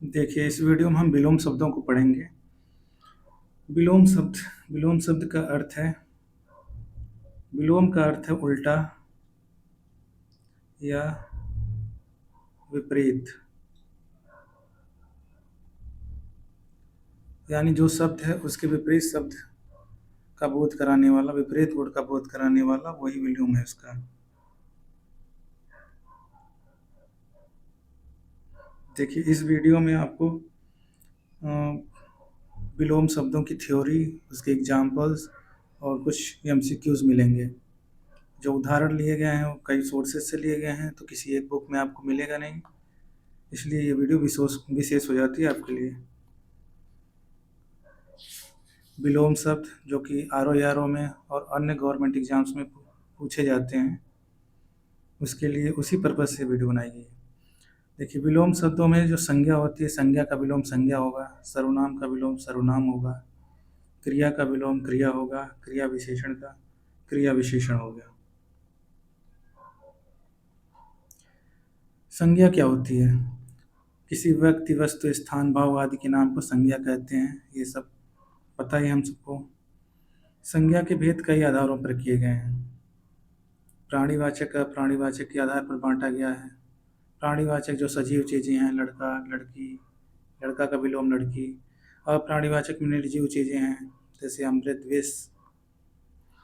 देखिए, इस वीडियो में हम विलोम शब्दों को पढ़ेंगे। विलोम शब्द का अर्थ है, विलोम का अर्थ है उल्टा या विपरीत। यानी जो शब्द है उसके विपरीत शब्द का बोध कराने वाला, विपरीत गुण का बोध कराने वाला वही विलोम है उसका। देखिए, इस वीडियो में आपको विलोम शब्दों की थ्योरी, उसके एग्जाम्पल्स और कुछ एमसीक्यूज मिलेंगे। जो उदाहरण लिए गए हैं वो कई सोर्सेज से लिए गए हैं, तो किसी एक बुक में आपको मिलेगा नहीं, इसलिए ये वीडियो विशेष हो जाती है आपके लिए। विलोम शब्द जो कि आर में और अन्य गवर्नमेंट एग्जाम्स में पूछे जाते हैं, उसके लिए उसी पर्पज़ से वीडियो बनाई गई है। देखिए, विलोम शब्दों में जो संज्ञा होती है, संज्ञा का विलोम संज्ञा होगा, सर्वनाम का विलोम सर्वनाम होगा, क्रिया का विलोम क्रिया होगा, क्रिया विशेषण का क्रिया विशेषण होगा। संज्ञा क्या होती है? किसी व्यक्ति, वस्तु, स्थान, भाव आदि के नाम को संज्ञा कहते हैं। ये सब पता ही हम सबको। संज्ञा के भेद कई आधारों पर किए गए हैं। प्राणीवाचक का प्राणीवाचक के आधार पर बांटा गया है। प्राणीवाचक जो सजीव चीज़ें हैं, लड़का लड़की, लड़का का विलोम लड़की। अप्राणीवाचक में निर्जीव चीज़ें हैं, जैसे अमृत विष।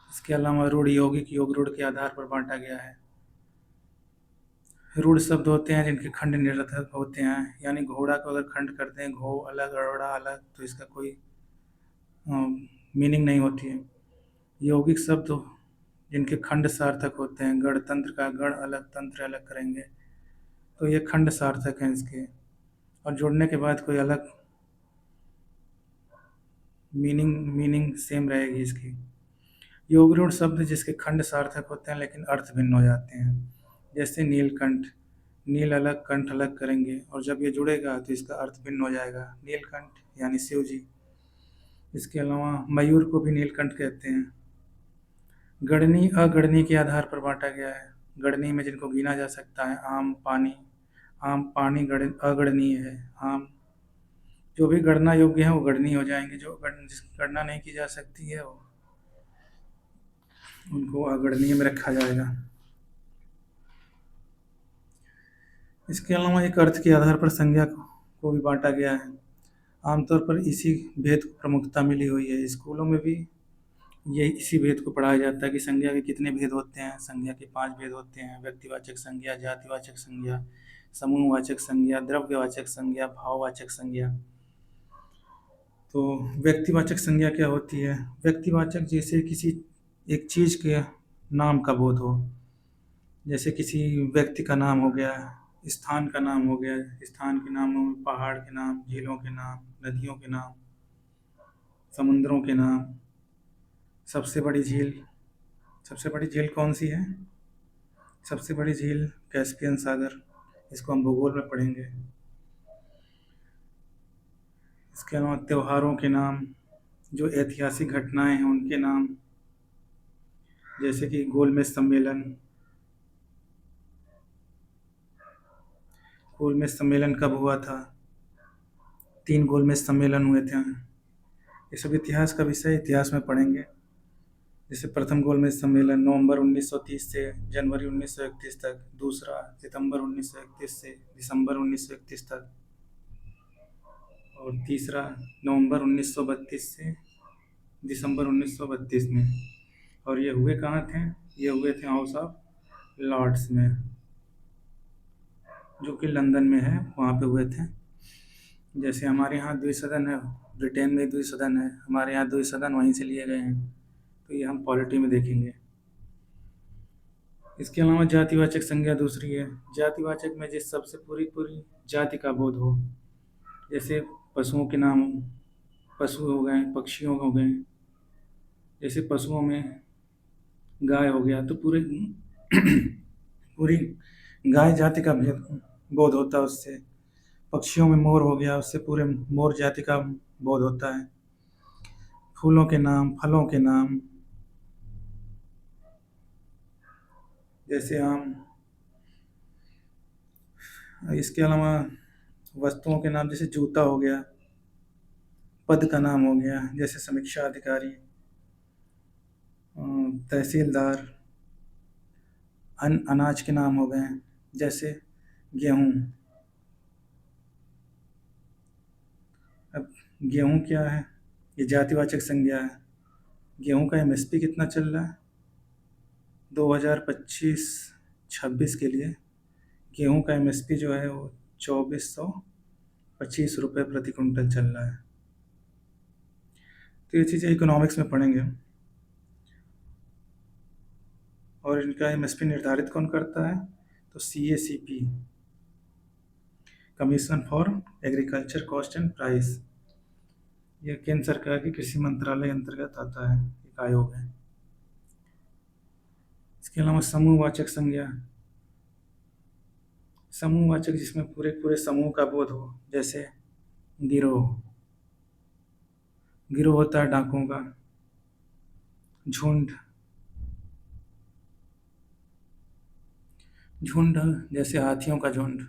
इसके अलावा रूढ़ यौगिक योग रूढ़ के आधार पर बांटा गया है। रूढ़ शब्द होते हैं जिनके खंड निरर्थक होते हैं, यानी घोड़ा को अगर खंड कर दें, घो अलग अरोड़ा अलग, तो इसका कोई मीनिंग नहीं होती है। यौगिक शब्द जिनके खंड सार्थक होते हैं, गणतंत्र का गण अलग तंत्र अलग करेंगे तो ये खंड सार्थक हैं इसके, और जोड़ने के बाद कोई अलग मीनिंग सेम रहेगी इसकी। योगरूढ़ शब्द जिसके खंड सार्थक होते हैं लेकिन अर्थ भिन्न हो जाते हैं, जैसे नीलकंठ। नील अलग कंठ अलग करेंगे और जब ये जुड़ेगा तो इसका अर्थ भिन्न हो जाएगा, नीलकंठ यानी शिव जी। इसके अलावा मयूर को भी नीलकंठ कहते हैं। गणनी अगणनी के आधार पर बांटा गया है। गणनी में जिनको गिना जा सकता है, आम पानी अगणनीय है। आम जो भी गणना योग्य है वो गणनीय हो जाएंगे, जिसकी गणना नहीं की जा सकती है वो उनको अगणनीय में रखा जाएगा। इसके अलावा एक अर्थ के आधार पर संज्ञा को भी बांटा गया है। आमतौर पर इसी भेद को प्रमुखता मिली हुई है। स्कूलों में भी ये इसी भेद को पढ़ाया जाता है कि संज्ञा के कितने भेद होते हैं। संज्ञा के 5 भेद होते हैं: व्यक्तिवाचक संज्ञा, जातिवाचक संज्ञा, समूहवाचक संज्ञा, द्रव्यवाचक संज्ञा, भाववाचक संज्ञा। तो व्यक्तिवाचक संज्ञा क्या होती है? व्यक्तिवाचक जैसे किसी एक चीज़ के नाम का बोध हो, जैसे किसी व्यक्ति का नाम हो गया, स्थान का नाम हो गया। स्थान के नामों में पहाड़ के नाम, झीलों के नाम, नदियों के नाम, समुद्रों के नाम। सबसे बड़ी झील कौन सी है? सबसे बड़ी झील कैस्पियन सागर। इसको हम भूगोल में पढ़ेंगे। इसके अलावा त्योहारों के नाम, जो ऐतिहासिक घटनाएं हैं उनके नाम, जैसे कि गोलमेज सम्मेलन। गोलमेज सम्मेलन कब हुआ था? 3 गोलमेज सम्मेलन हुए थे। ये सब इतिहास का विषय, इतिहास में पढ़ेंगे। जैसे प्रथम गोलमेज सम्मेलन नवंबर 1930 से जनवरी 1931 तक, दूसरा सितंबर 1931 से दिसंबर 1931 तक, और तीसरा नवंबर 1932 से दिसंबर 1932 में। और ये हुए कहाँ थे? ये हुए थे हाउस ऑफ लॉर्ड्स में, जो कि लंदन में है, वहाँ पे हुए थे। जैसे हमारे यहाँ द्विसदन है, ब्रिटेन में द्विसदन है, हमारे यहाँ द्विसदन वहीं से लिए गए हैं, तो ये हम पॉलिटी में देखेंगे। इसके अलावा जातिवाचक संज्ञा दूसरी है। जातिवाचक में जिस सबसे पूरी पूरी जाति का बोध हो, जैसे पशुओं के नाम, पशु हो गए, पक्षियों हो गए। जैसे पशुओं में गाय हो गया तो पूरे पूरी गाय जाति का भेद बोध होता है उससे। पक्षियों में मोर हो गया, उससे पूरे मोर जाति का बोध होता है। फूलों के नाम, फलों के नाम, जैसे आम। इसके अलावा वस्तुओं के नाम जैसे जूता हो गया, पद का नाम हो गया जैसे समीक्षा अधिकारी, तहसीलदार, अनाज के नाम हो गए जैसे गेहूँ। अब गेहूँ क्या है? ये जातिवाचक संज्ञा है। गेहूँ का एमएसपी कितना चल रहा है? 2025-26 के लिए गेहूँ का एमएसपी जो है वो 2425 रुपये प्रति कुंटल चल रहा है। तो ये चीज़ें इकोनॉमिक्स में पढ़ेंगे हम। और इनका एमएसपी निर्धारित कौन करता है? तो CACP, commission for agriculture cost and price. यह केंद्र सरकार की कृषि मंत्रालय अंतर्गत आता है, एक आयोग है। इसके अलावा समूहवाचक संज्ञा, समूहवाचक जिसमें पूरे पूरे समूह का बोध हो, जैसे गिरोह। गिरोह होता है डाकुओं का। झुंड, झुंड जैसे हाथियों का झुंड।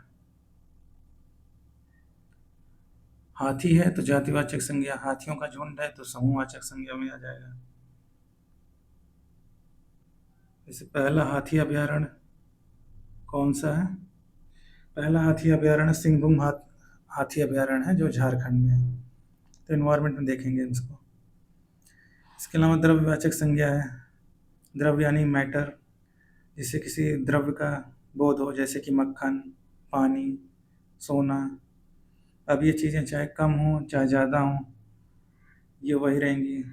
हाथी है तो जातिवाचक संज्ञा, हाथियों का झुंड है तो समूहवाचक संज्ञा में आ जाएगा। जैसे पहला हाथी अभयारण्य कौन सा है? पहला हाथी अभयारण्य सिंहभूम हाथी अभयारण्य है, जो झारखंड में है। तो इन्वायरमेंट में देखेंगे इसको। इसके अलावा द्रव्यवाचक संज्ञा है। द्रव्य यानी मैटर, जिससे किसी द्रव्य का बोध हो, जैसे कि मक्खन, पानी, सोना। अब ये चीज़ें चाहे कम हों चाहे ज़्यादा हों, ये वही रहेंगी,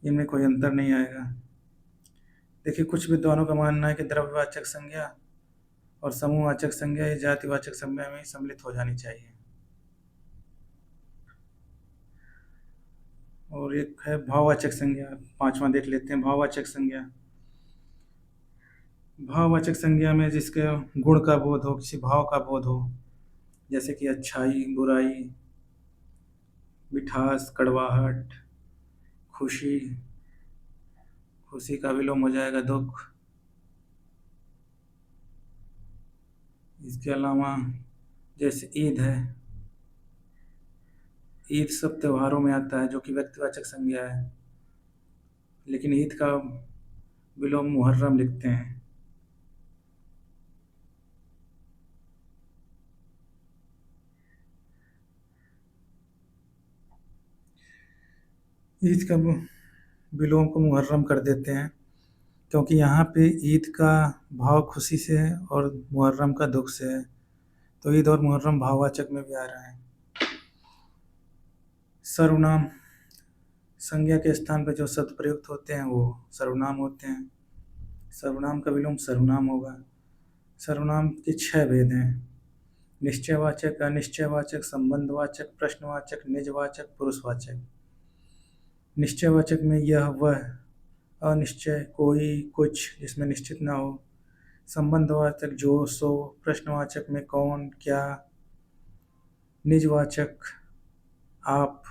इनमें कोई अंतर नहीं आएगा। देखिए, कुछ विद्वानों का मानना है कि द्रव्यवाचक संज्ञा और समूहवाचक संज्ञा ये जातिवाचक संज्ञा में सम्मिलित हो जानी चाहिए। और एक है भाववाचक संज्ञा, पांचवा देख लेते हैं। भाववाचक संज्ञा, भाववाचक संज्ञा में जिसके गुण का बोध हो, किसी भाव का बोध हो, जैसे कि अच्छाई, बुराई, मिठास, कड़वाहट, खुशी। खुशी का विलोम हो जाएगा दुख। इसके अलावा जैसे ईद है, ईद सब त्योहारों में आता है, जो कि व्यक्तिवाचक संज्ञा है, लेकिन ईद का विलोम मुहर्रम लिखते हैं। ईद का विलोम को मुहर्रम कर देते हैं, क्योंकि यहाँ पे ईद का भाव खुशी से है और मुहर्रम का दुख से है, तो ईद और मुहर्रम भाववाचक में भी आ रहा है। सर्वनाम, संज्ञा के स्थान पर जो शब्द प्रयुक्त होते हैं वो सर्वनाम होते हैं। सर्वनाम का विलोम सर्वनाम होगा। सर्वनाम के 6 भेद हैं: निश्चयवाचक, अनिश्चयवाचक, संबंधवाचक, प्रश्नवाचक, निजवाचक, पुरुषवाचक। निश्चयवाचक में यह वह, अनिश्चय कोई कुछ जिसमें निश्चित ना हो, संबंधवाचक जो सो, प्रश्नवाचक में कौन क्या, निजवाचक आप,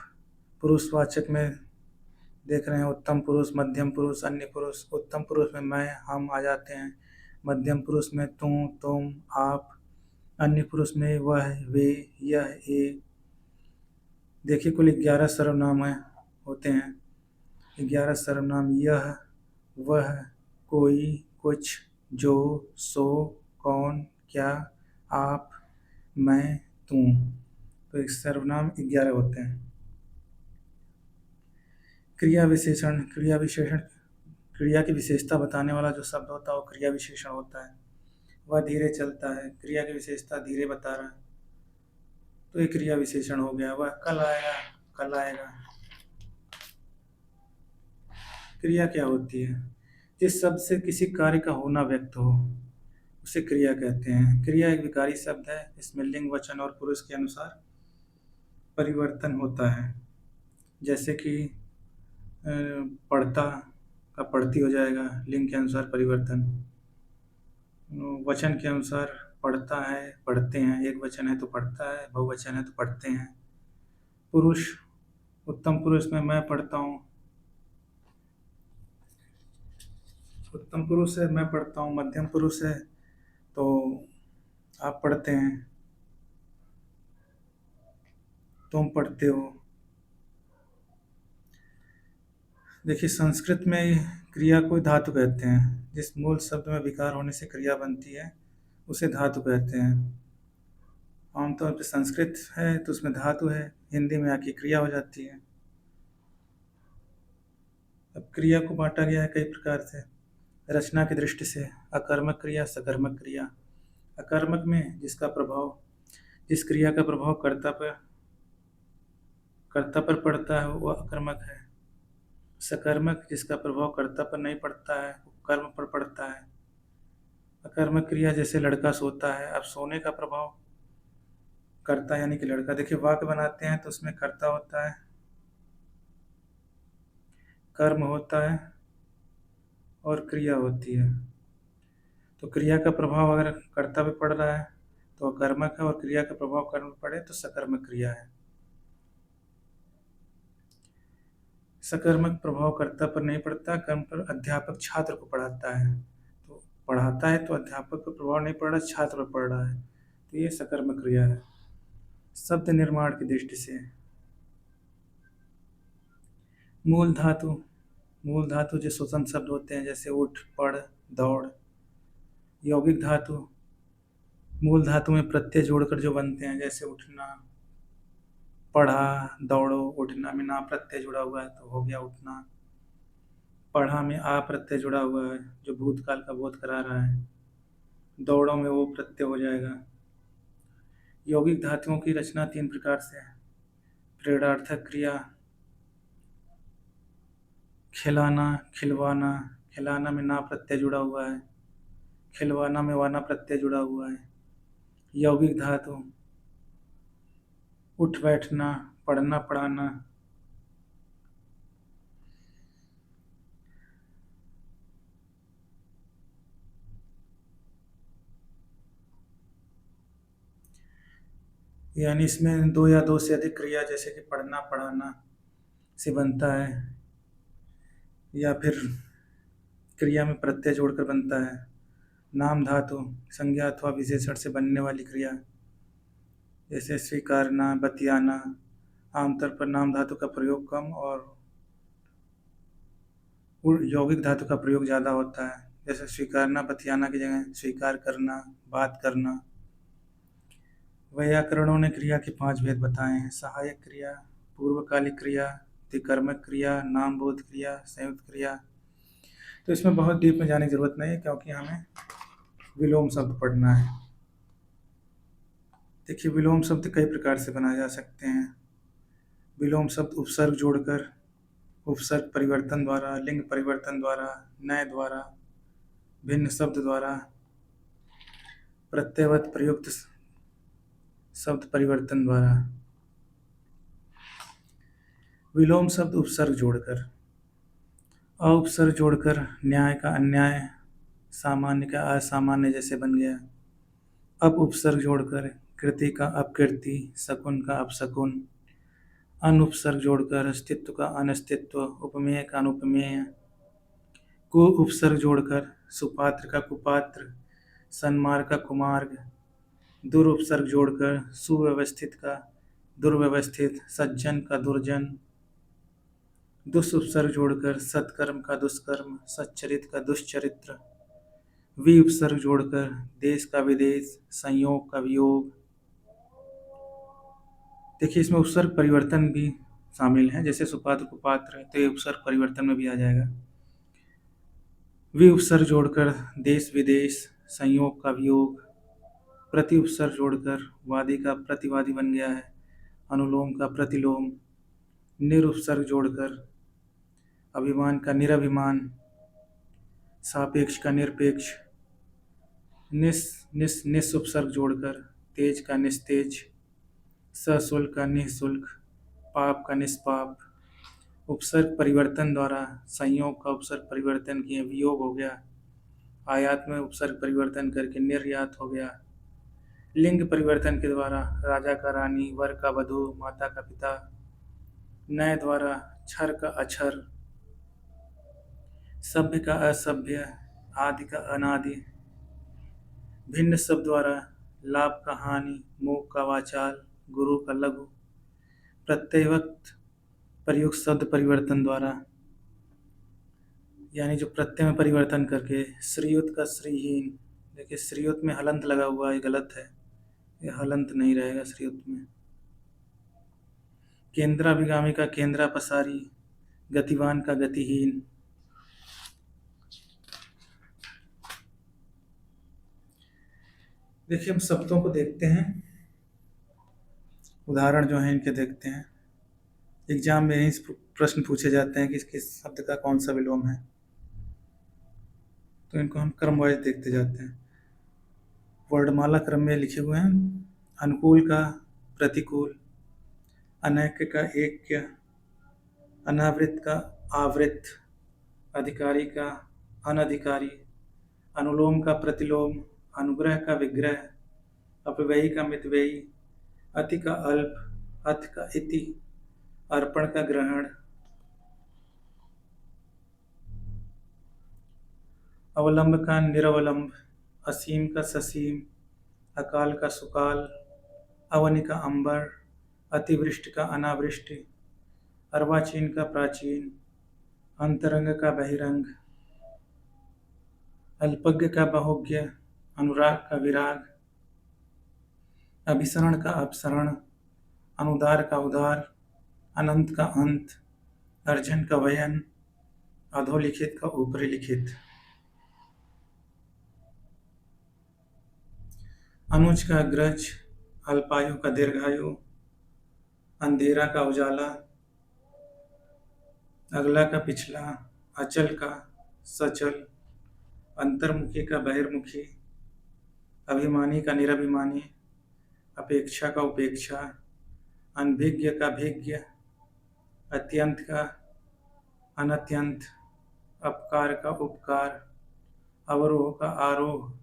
पुरुषवाचक में देख रहे हैं उत्तम पुरुष, मध्यम पुरुष, अन्य पुरुष। उत्तम पुरुष में मैं हम आ जाते हैं, मध्यम पुरुष में तू तुम आप, अन्य पुरुष में वह वे यह ये। देखिए, कुल 11 सर्वनाम होते हैं। 11 सर्वनाम: यह, वह, कोई, कुछ, जो, सो, कौन, क्या, आप, मैं, तू। तो एक सर्वनाम 11 होते हैं। क्रिया विशेषण, क्रिया विशेषण क्रिया की विशेषता बताने वाला जो शब्द होता है वो क्रिया विशेषण होता है। वह धीरे चलता है, क्रिया की विशेषता धीरे बता रहा है, तो ये क्रिया विशेषण हो गया। वह कल आएगा, कल आएगा। क्रिया क्या होती है? जिस शब्द से किसी कार्य का होना व्यक्त हो उसे क्रिया कहते हैं। क्रिया एक विकारी शब्द है, इसमें लिंग, वचन और पुरुष के अनुसार परिवर्तन होता है। जैसे कि पढ़ता का पढ़ती हो जाएगा, लिंग के अनुसार परिवर्तन। वचन के अनुसार पढ़ता है, पढ़ते हैं, एक वचन है तो पढ़ता है, बहुवचन है तो पढ़ते हैं। पुरुष, उत्तम पुरुष में मैं पढ़ता हूँ, उत्तम पुरुष है मैं पढ़ता हूँ, मध्यम पुरुष है तो आप पढ़ते हैं, तुम पढ़ते हो। देखिए संस्कृत में क्रिया को धातु कहते हैं। जिस मूल शब्द में विकार होने से क्रिया बनती है उसे धातु कहते हैं। आमतौर पर संस्कृत है तो उसमें धातु है, हिंदी में आके क्रिया हो जाती है। अब क्रिया को बांटा गया है कई प्रकार से रचना की दृष्टि से। अकर्मक क्रिया, सकर्मक क्रिया। अकर्मक में जिस क्रिया का प्रभाव कर्ता पर पड़ता है वह अकर्मक है। सकर्मक जिसका प्रभाव कर्ता पर नहीं पड़ता है वो कर्म पर पड़ता है। अकर्मक क्रिया जैसे लड़का सोता है, अब सोने का प्रभाव कर्ता यानी कि लड़का। देखिए वाक्य बनाते हैं तो उसमें कर्ता होता है, कर्म होता है और क्रिया होती है। तो क्रिया का प्रभाव अगर कर्ता पे पड़ रहा है तो अकर्मक है, और क्रिया का प्रभाव कर्म पे पड़े तो सकर्मक क्रिया है। सकर्मक प्रभाव कर्ता पर नहीं पड़ता, कर्म पर। अध्यापक छात्र को पढ़ाता है, तो पढ़ाता है तो अध्यापक पर प्रभाव नहीं पड़ रहा, छात्र पर पड़ रहा है, तो ये सकर्मक क्रिया है। शब्द निर्माण की दृष्टि से मूल धातु मूल धातु जो स्वतंत्र शब्द होते हैं जैसे उठ, पढ़, दौड़। यौगिक धातु मूल धातु में प्रत्यय जोड़कर जो बनते हैं, जैसे उठना, पढ़ा, दौड़ो। उठना में ना प्रत्यय जुड़ा हुआ है तो हो गया उठना। पढ़ा में आ प्रत्यय जुड़ा हुआ है जो भूतकाल का बोध करा रहा है। दौड़ों में वो प्रत्यय हो जाएगा। यौगिक धातुओं की रचना तीन प्रकार से है। प्रेरणार्थक क्रिया, खिलाना, खिलवाना। खिलाना में ना प्रत्यय जुड़ा हुआ है, खिलवाना में वाना प्रत्यय जुड़ा हुआ है। यौगिक धातु उठ बैठना, पढ़ना, पढ़ाना। यानी इसमें दो या दो से अधिक क्रिया जैसे कि पढ़ना, पढ़ाना से बनता है, या फिर क्रिया में प्रत्यय जोड़कर बनता है। नाम धातु संज्ञा अथवा विशेषण से बनने वाली क्रिया, जैसे स्वीकारना, बतियाना। आमतौर पर नाम धातु का प्रयोग कम और यौगिक धातु का प्रयोग ज़्यादा होता है। जैसे स्वीकारना, बतियाना की जगह स्वीकार करना, बात करना। वैयाकरणों ने क्रिया के 5 भेद बताए हैं। सहायक क्रिया, पूर्वकालिक क्रिया, द्विकर्मक क्रिया, नामबोध क्रिया, संयुक्त क्रिया। तो इसमें बहुत डीप में जाने की जरूरत नहीं है क्योंकि हमें विलोम शब्द पढ़ना है। देखिए विलोम शब्द कई प्रकार से बनाए जा सकते हैं। विलोम शब्द उपसर्ग जोड़कर, उपसर्ग परिवर्तन द्वारा, लिंग परिवर्तन द्वारा, नय द्वारा, भिन्न शब्द द्वारा, प्रत्ययवत प्रयुक्त शब्द परिवर्तन द्वारा। विलोम शब्द उपसर्ग जोड़कर, उपसर्ग जोड़कर न्याय का अन्याय, सामान्य का असामान्य जैसे बन गया। अब उपसर्ग जोड़कर कृति का अपकृति, शकुन का अपशकुन। अनुपसर्ग जोड़कर अस्तित्व का अनस्तित्व, उपमेय का अनुपमेय। को उपसर्ग जोड़कर सुपात्र का कुपात्र, सन्मार्ग का कुमार्ग। दुरुपसर्ग जोड़कर सुव्यवस्थित का दुर्व्यवस्थित, सज्जन का दुर्जन। दुष्उपसर्ग जोड़कर सत्कर्म का दुष्कर्म, सच्चरित का दुष्चरित्र। विउपसर्ग जोड़कर देश का विदेश, संयोग का वियोग। देखिए इसमें उपसर्ग परिवर्तन भी शामिल है, जैसे सुपात्र कुपात्र तो ये उपसर्ग परिवर्तन में भी आ जाएगा। विउपसर्ग जोड़कर देश विदेश, संयोग का वियोग। प्रति उपसर्ग जोड़कर वादी का प्रतिवादी बन गया है, अनुलोम का प्रतिलोम। निरुपसर्ग जोड़कर अभिमान का निरभिमान, सापेक्ष का निरपेक्ष। निस उपसर्ग जोड़कर तेज का निस्तेज, सशुल्क का निःशुल्क, पाप का निष्पाप। उपसर्ग परिवर्तन द्वारा संयोग का उपसर्ग परिवर्तन किए वियोग हो गया, आयात में उपसर्ग परिवर्तन करके निर्यात हो गया। लिंग परिवर्तन के द्वारा राजा का रानी, वर का वधू, माता का पिता। नय द्वारा क्षर का अक्षर, सभ्य का असभ्य, आदि का अनादि। भिन्न शब्द द्वारा लाभ का हानि, मूक का वाचाल, गुरु का लघु, प्रत्यय वक्त प्रयुक्त शब्द परिवर्तन द्वारा, यानी जो प्रत्यय में परिवर्तन करके। श्रीयुत का श्रीहीन, देखिए श्रीयुत में हलंत लगा हुआ है, ये गलत है, ये हलंत नहीं रहेगा श्रीयुत में। केंद्राभिगामी का केंद्रा पसारी, गतिवान का गतिहीन। देखिए हम शब्दों को देखते हैं, उदाहरण जो हैं इनके देखते हैं। एग्जाम में यही प्रश्न पूछे जाते हैं कि किस शब्द का कौन सा विलोम है, तो इनको हम क्रम वाइज देखते जाते हैं। वर्णमाला क्रम में लिखे हुए हैं। अनुकूल का प्रतिकूल, अनैक्य का ऐक्य, अनावृत का आवृत, अधिकारी का अनधिकारी, अनुलोम का प्रतिलोम, अनुग्रह का विग्रह, अपव्ययी का मितव्ययी, अति का अल्प, अथ का इति, अर्पण का ग्रहण, अवलंब का निरवलंब, असीम का ससीम, अकाल का सुकाल, अवनि का अंबर, अतिवृष्टि का अनावृष्टि, अर्वाचीन का प्राचीन, अंतरंग का बहिरंग, अल्पज्ञ का बहुज्ञ, अनुराग का विराग, अभिसरण का अपसरण, अनुदार का उदार, अनंत का अंत, अर्जन का वयन, अधोलिखित का ऊपरी लिखित। अनुज का अग्रज, अल्पायु का दीर्घायु, अंधेरा का उजाला, अगला का पिछला, अचल का सचल, अंतर्मुखी का बहिर्मुखी, अभिमानी का निरभिमानी, अपेक्षा का उपेक्षा, अनभिज्ञ का भिज्ञ, अत्यंत का अनत्यंत, अपकार का उपकार, अवरोह का आरोह,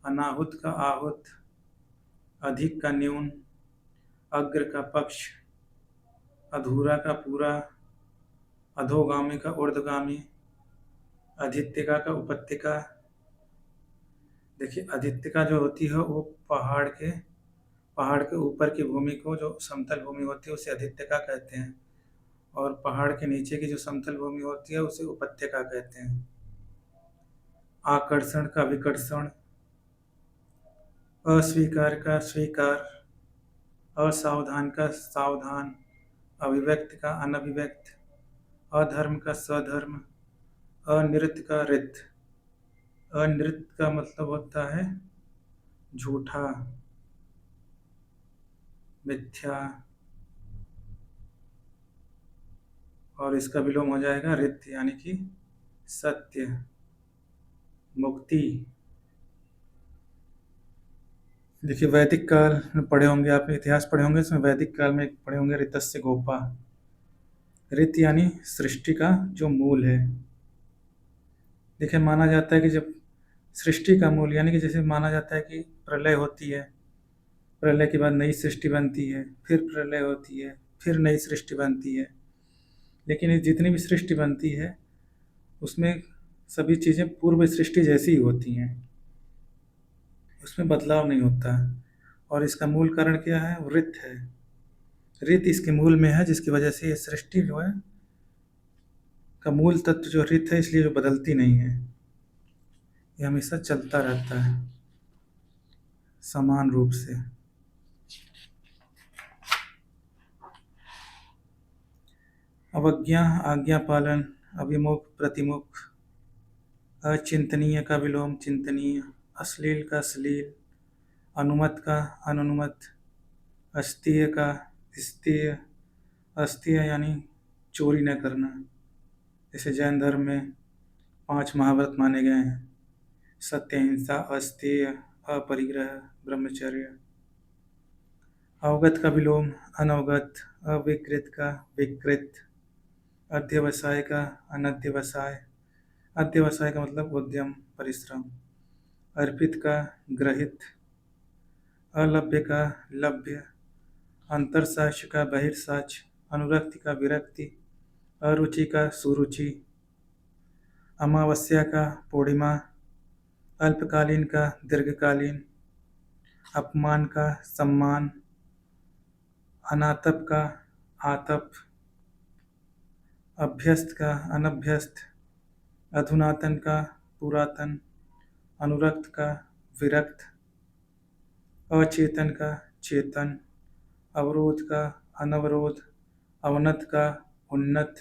अनाहुत का आहुत, अधिक का न्यून, अग्र का पक्ष, अधूरा का पूरा, अधोगामी का ऊर्ध्वगामी, अधित्यका का उपत्यका। देखिए अधित्यका जो होती है वो पहाड़ के ऊपर की भूमि को, जो समतल भूमि होती है उसे अधित्यका कहते हैं, और पहाड़ के नीचे की जो समतल भूमि होती है उसे उपत्यका कहते हैं। आकर्षण का विकर्षण, अस्वीकार का स्वीकार, असावधान का सावधान, अभिव्यक्त का अनभिव्यक्त, अधर्म का सधर्म, अनृत का रित। अनृत का मतलब होता है झूठा, मिथ्या, और इसका विलोम हो जाएगा रित, यानी कि सत्य, मुक्ति। देखिए वैदिक काल में पढ़े होंगे, आपने इतिहास पढ़े होंगे, इसमें वैदिक काल में पढ़े होंगे ऋतस्य गोपा। ऋत यानी सृष्टि का जो मूल है। देखिए माना जाता है कि जब सृष्टि का मूल, यानी कि जैसे माना जाता है कि प्रलय होती है, प्रलय के बाद नई सृष्टि बनती है, फिर प्रलय होती है, फिर नई सृष्टि बनती है। लेकिन ये जितनी भी सृष्टि बनती है उसमें सभी चीज़ें पूर्व सृष्टि जैसी ही होती हैं, उसमें बदलाव नहीं होता है। और इसका मूल कारण क्या है? वो ऋत है। ऋत इसके मूल में है, जिसकी वजह से ये सृष्टि जो है का मूल तत्व जो ऋत है, इसलिए जो बदलती नहीं है, ये हमेशा चलता रहता है समान रूप से। अवज्ञा आज्ञा पालन, अभिमुख प्रतिमुख, अचिंतनीय का विलोम चिंतनीय, अश्लील का श्लील, अनुमत का अनुनुमत, अस्तीय का स्तीय। अस्तीय यानी चोरी न करना, जैसे जैन धर्म में 5 महाव्रत माने गए हैं: सत्य, अहिंसा, अस्तेय, अपरिग्रह, ब्रह्मचर्य। अवगत का विलोम अनवगत, अविकृत का विकृत, अध्यवसाय का अनध्यवसाय। अध्यवसाय का मतलब उद्यम, परिश्रम। अर्पित का ग्रहित, अलभ्य का लभ्य, अंतरसाक्ष्य का बहिर्साक्ष्य, अनुरक्ति का विरक्ति, अरुचि का सुरुचि, अमावस्या का पूर्णिमा, अल्पकालीन का दीर्घकालीन, अपमान का सम्मान, अनातप का आतप, अभ्यस्त का अनभ्यस्त, अधुनातन का पुरातन, अनुरक्त का विरक्त, अचेतन का चेतन, अवरोध का अनवरोध, अवनत का उन्नत,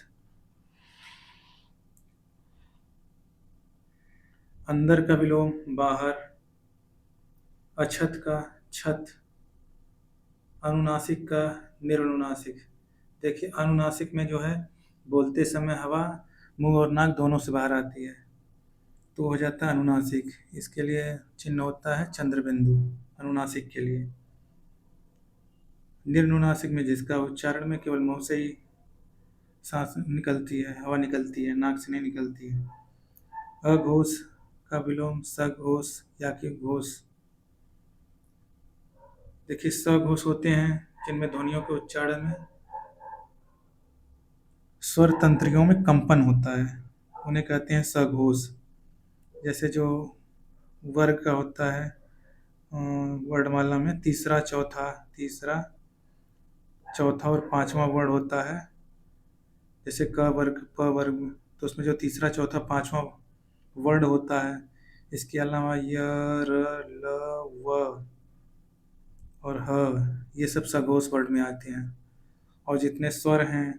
अंदर का विलोम बाहर, अछत का छत, अनुनासिक का निरनुनासिक। देखिए अनुनासिक में जो है बोलते समय हवा मुंह और नाक दोनों से बाहर आती है तो हो जाता है अनुनासिक। इसके लिए चिन्ह होता है चंद्रबिंदु अनुनासिक के लिए। निर्नुनासिक में जिसका उच्चारण में केवल मुंह से ही सांस निकलती है, हवा निकलती है, नाक से नहीं निकलती है। अघोष का विलोम सघोष या कि घोष। देखिए सघोष होते हैं जिनमें ध्वनियों के उच्चारण में स्वर तंत्रियों में कंपन होता है, उन्हें कहते हैं सघोष। जैसे जो वर्ग का होता है वर्णमाला में तीसरा चौथा और पांचवा वर्ण होता है। जैसे क वर्ग प वर्ग तो उसमें जो तीसरा चौथा पांचवा वर्ण होता है। इसके अलावा य र ल व और ह ये सब सघोष वर्ण में आते हैं। और जितने स्वर हैं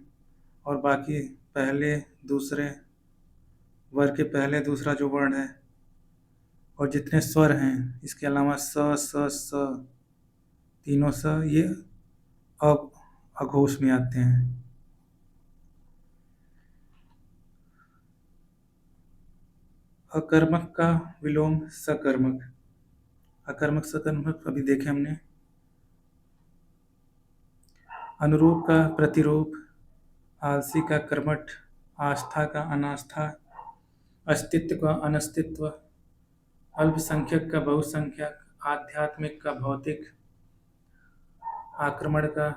और बाकी पहले दूसरे वर्ग के पहले दूसरा जो वर्ण है और जितने स्वर हैं इसके अलावा स तीनों स ये अघोष में आते हैं। अकर्मक का विलोम सकर्मक। अकर्मक सकर्मक अभी देखे हमने। अनुरूप का प्रतिरूप, आलसी का कर्मठ, आस्था का अनास्था, अस्तित्व का अनस्तित्व, अल्पसंख्यक का बहुसंख्यक, आध्यात्मिक का भौतिक, आक्रमण का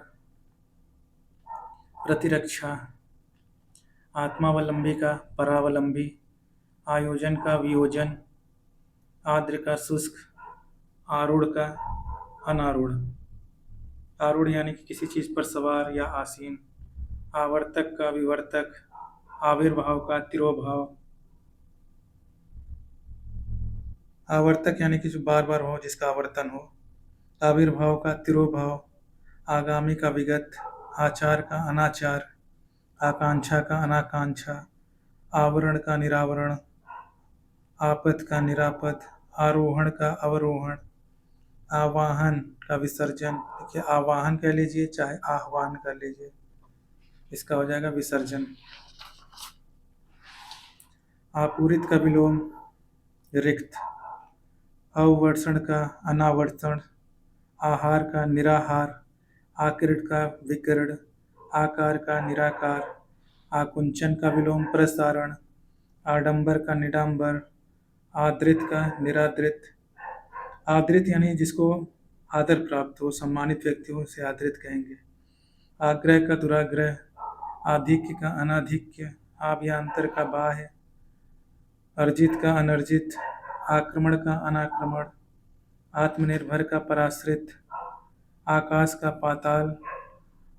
प्रतिरक्षा, आत्मावलंबी का परावलंबी, आयोजन का वियोजन, आर्द्र का शुष्क, आरूढ़ का अनारूढ़। आरूढ़ यानी कि किसी चीज़ पर सवार या आसीन। आवर्तक का विवर्तक, आविर्भाव का तिरोभाव। आवर्तक यानी कि जो बार बार हो जिसका आवर्तन हो। आविर्भाव का तिरोभाव, आगामी का विगत, आचार का अनाचार, आकांक्षा का अनाकांक्षा, आवरण का निरावरण, आपद का निरापद, आरोहण का अवरोहण, आवाहन का विसर्जन। देखिए आवाहन कह लीजिए चाहे आह्वान कर लीजिए, इसका हो जाएगा विसर्जन। आपूरित का विलोम रिक्त, अवर्षण का अनावर्षण, आहार का निराहार, आकीर्ण का विकीर्ण, आकार का निराकार, आकुंचन का विलोम प्रसारण, आडंबर का निडांबर, आदृत का निरादृत। आदृत यानी जिसको आदर प्राप्त हो, सम्मानित व्यक्ति हो उसे आदृत कहेंगे। आग्रह का दुराग्रह, आधिक्य का अनाधिक्य, आभ्यंतर का बाह्य, अर्जित का अनर्जित, आक्रमण का अनाक्रमण, आत्मनिर्भर का पराश्रित, आकाश का पाताल,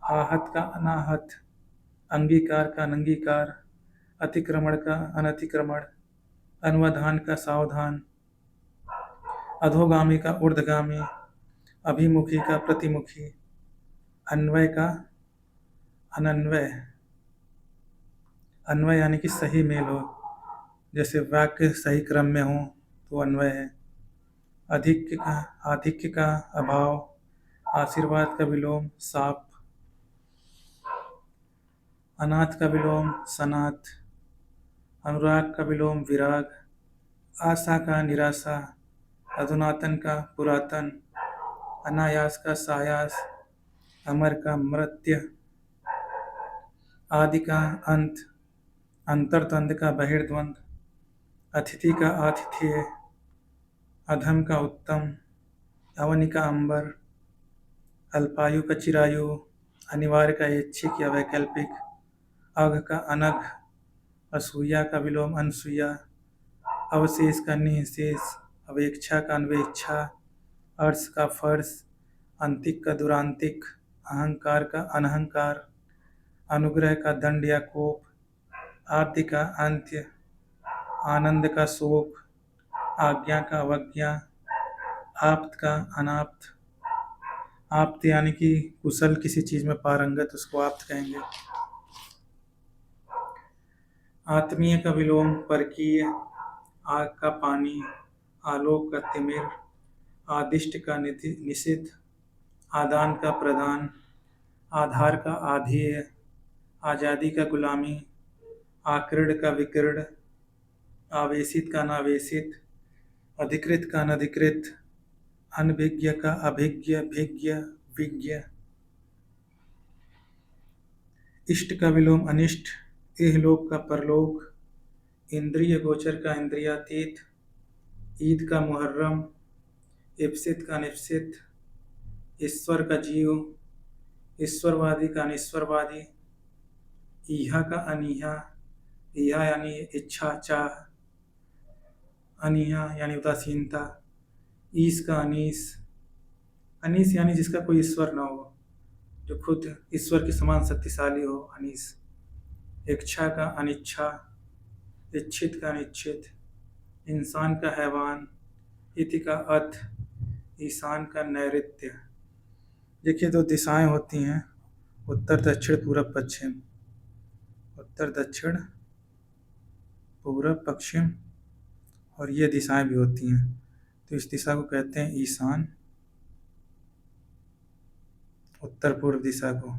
आहत का अनाहत, अंगीकार का अनंगीकार, अतिक्रमण का अनतिक्रमण, अनुवधान का सावधान, अधोगामी का ऊर्ध्वगामी, अभिमुखी का प्रतिमुखी, अन्वय का अनन्वय। अन्वय यानी कि सही मेल हो, जैसे वाक्य सही क्रम में हो तो अन्वय है। आधिक्य का अभाव, आशीर्वाद का विलोम साप, अनाथ का विलोम सनाथ, अनुराग का विलोम विराग, आशा का निराशा, अधुनातन का पुरातन, अनायास का सायास, अमर का मृत्य, आदि का अंत, अंतर्द्वंद का बहिर्द्वंद, अतिथि का आतिथ्य, अधम का उत्तम, अवनि का अंबर, अल्पायु का चिरायु, अनिवार्य का ऐच्छिक या वैकल्पिक, अघ का अनघ, असूया का विलोम अनसुया, अवशेष का निःशेष, अवेक्षा का अन्वेक्षा, अर्श का फर्श, अंतिक का दुरांतिक, अहंकार का अनहंकार, अनुग्रह का दंड या कोप, आदि का अंत्य, आनंद का शोक, आज्ञा का अवज्ञा, आप्त का अनाप्त। आप्त यानी कि कुशल, किसी चीज में पारंगत, उसको आप्त कहेंगे। आत्मीय का विलोम परकीय, आग का पानी, आलोक का तिमिर, आदिष्ट का निषिद्ध, आदान का प्रदान, आधार का आधेय, आजादी का गुलामी, आकृढ़ का विकृढ़, आवेशित का अनावेशित, अधिकृत का अनधिकृत, अनभिज्ञ का अभिज्ञ, भिज्ञ, विज्ञ। इष्ट का विलोम अनिष्ट, इहलोक का परलोक, इंद्रिय गोचर का इंद्रियातीत, ईद का मुहर्रम, इप्सित का निप्सित, ईश्वर का जीव, ईश्वरवादी का अनिश्वरवादी, ईहा का अनीहा, ईहा यानी इच्छा चाह, अनीहा यानी उदासीनता, ईस का अनीस, अनीस यानी जिसका कोई ईश्वर न हो, जो खुद ईश्वर के समान शक्तिशाली हो, अनीस। इच्छा का अनिच्छा, इच्छित का अनिच्छित, इंसान का हैवान, इति का अथ, ईशान का नैऋत्य। देखिए, दो दिशाएं होती हैं, उत्तर दक्षिण पूरब पश्चिम। उत्तर दक्षिण पूरब पश्चिम, और ये दिशाएं भी होती हैं। तो इस दिशा को कहते हैं ईशान, उत्तर पूर्व दिशा को,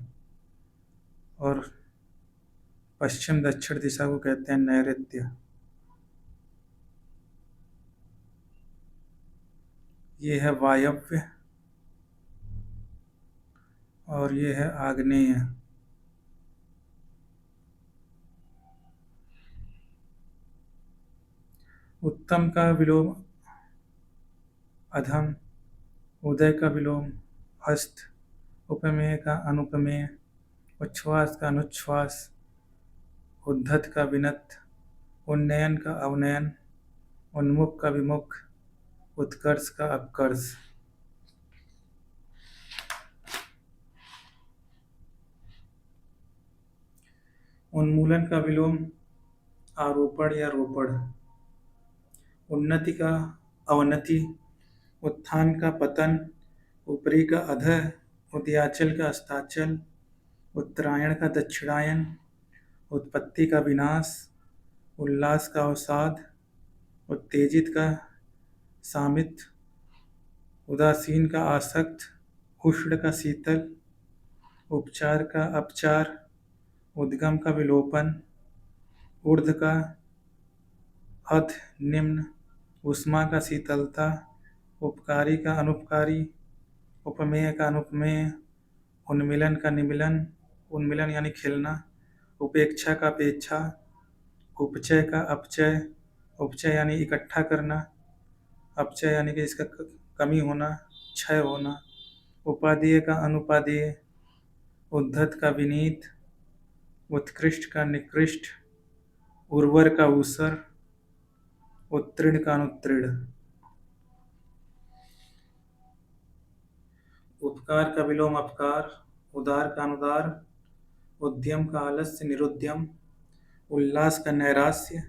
और पश्चिम दक्षिण दिशा को कहते हैं नैऋत्य। ये है वायव्य और ये है आग्नेय। उत्तम का विलोम अधम, उदय का विलोम अस्त, उपमेय का अनुपमेय, उच्छ्वास का अनुच्छ्वास, उद्धत का विनत, उन्नयन का अवनयन, उन्मुख का विमुख, उत्कर्ष का अपकर्ष। उन्मूलन का विलोम आरोपण या रोपण, उन्नति का अवनति, उत्थान का पतन, ऊपरी का अधः, उदयाचल का अस्ताचल, उत्तरायण का दक्षिणायन, उत्पत्ति का विनाश, उल्लास का अवसाद, उत्तेजित का सामित, उदासीन का आसक्त, उष्ण का शीतल, उपचार का अपचार, उद्गम का विलोपन, ऊर्ध्व का अध निम्न, उष्मा का शीतलता, उपकारी का अनुपकारी, उपमेय का अनुपमेय, उन्मिलन का निमिलन, उन्मिलन यानी खिलना, उपेक्षा का अपेक्षा, उपचय का अपचय, उपचय यानी इकट्ठा करना, अपचय यानी कि इसका कमी होना, क्षय होना, उपादेय का अनुपादेय, उद्धत का विनीत, उत्कृष्ट का निकृष्ट, उर्वर का ऊसर, उत्तीर्ण का अनुत्तीर्ण। उपकार का विलोम अपकार, उदार का अनुदार, उद्यम का आलस्य निरुद्यम, उल्लास का नैराश्य,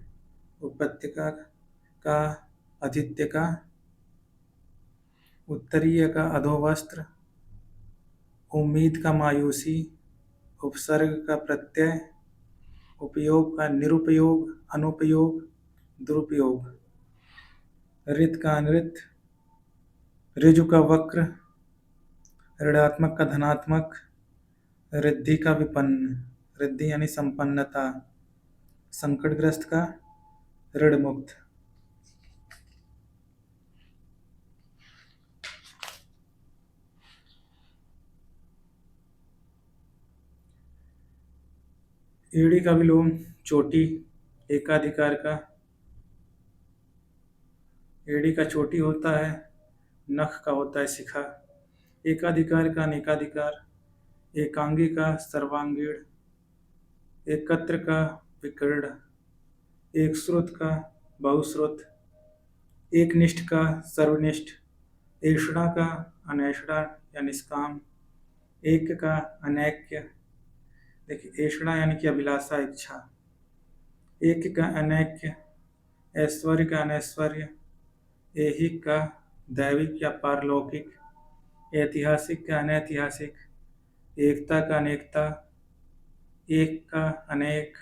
उपत्यका का आतिथ्य का, उत्तरीय का अधोवस्त्र, उम्मीद का मायूसी, उपसर्ग का प्रत्यय, उपयोग का निरुपयोग, अनुपयोग, दुरुपयोग, ऋत का अनृत, ऋजु का वक्र, ऋणात्मक का धनात्मक, रिद्धि का विपन्न, रिद्धि यानी संपन्नता, संकटग्रस्त का ऋण मुक्त। एड़ी का विलोम चोटी, एकाधिकार का। एड़ी का चोटी होता है, नख का होता है शिखा। एकाधिकार का अनेकाधिकार, एकांगी का सर्वांगीण, एकत्र का विकर्ण, एक श्रुत का बहुश्रुत, एक निष्ठ का सर्वनिष्ठ, ऐषणा का अनैषणा या निष्काम, एक का अनैक्य। देखिए ऐषणा यानी कि अभिलाषा इच्छा, एक का अनैक्य, ऐश्वर्य का अनैश्वर्य, ऐहिक का दैविक या पारलौकिक, ऐतिहासिक का अनैतिहासिक, एकता का अनेकता, एक का अनेक,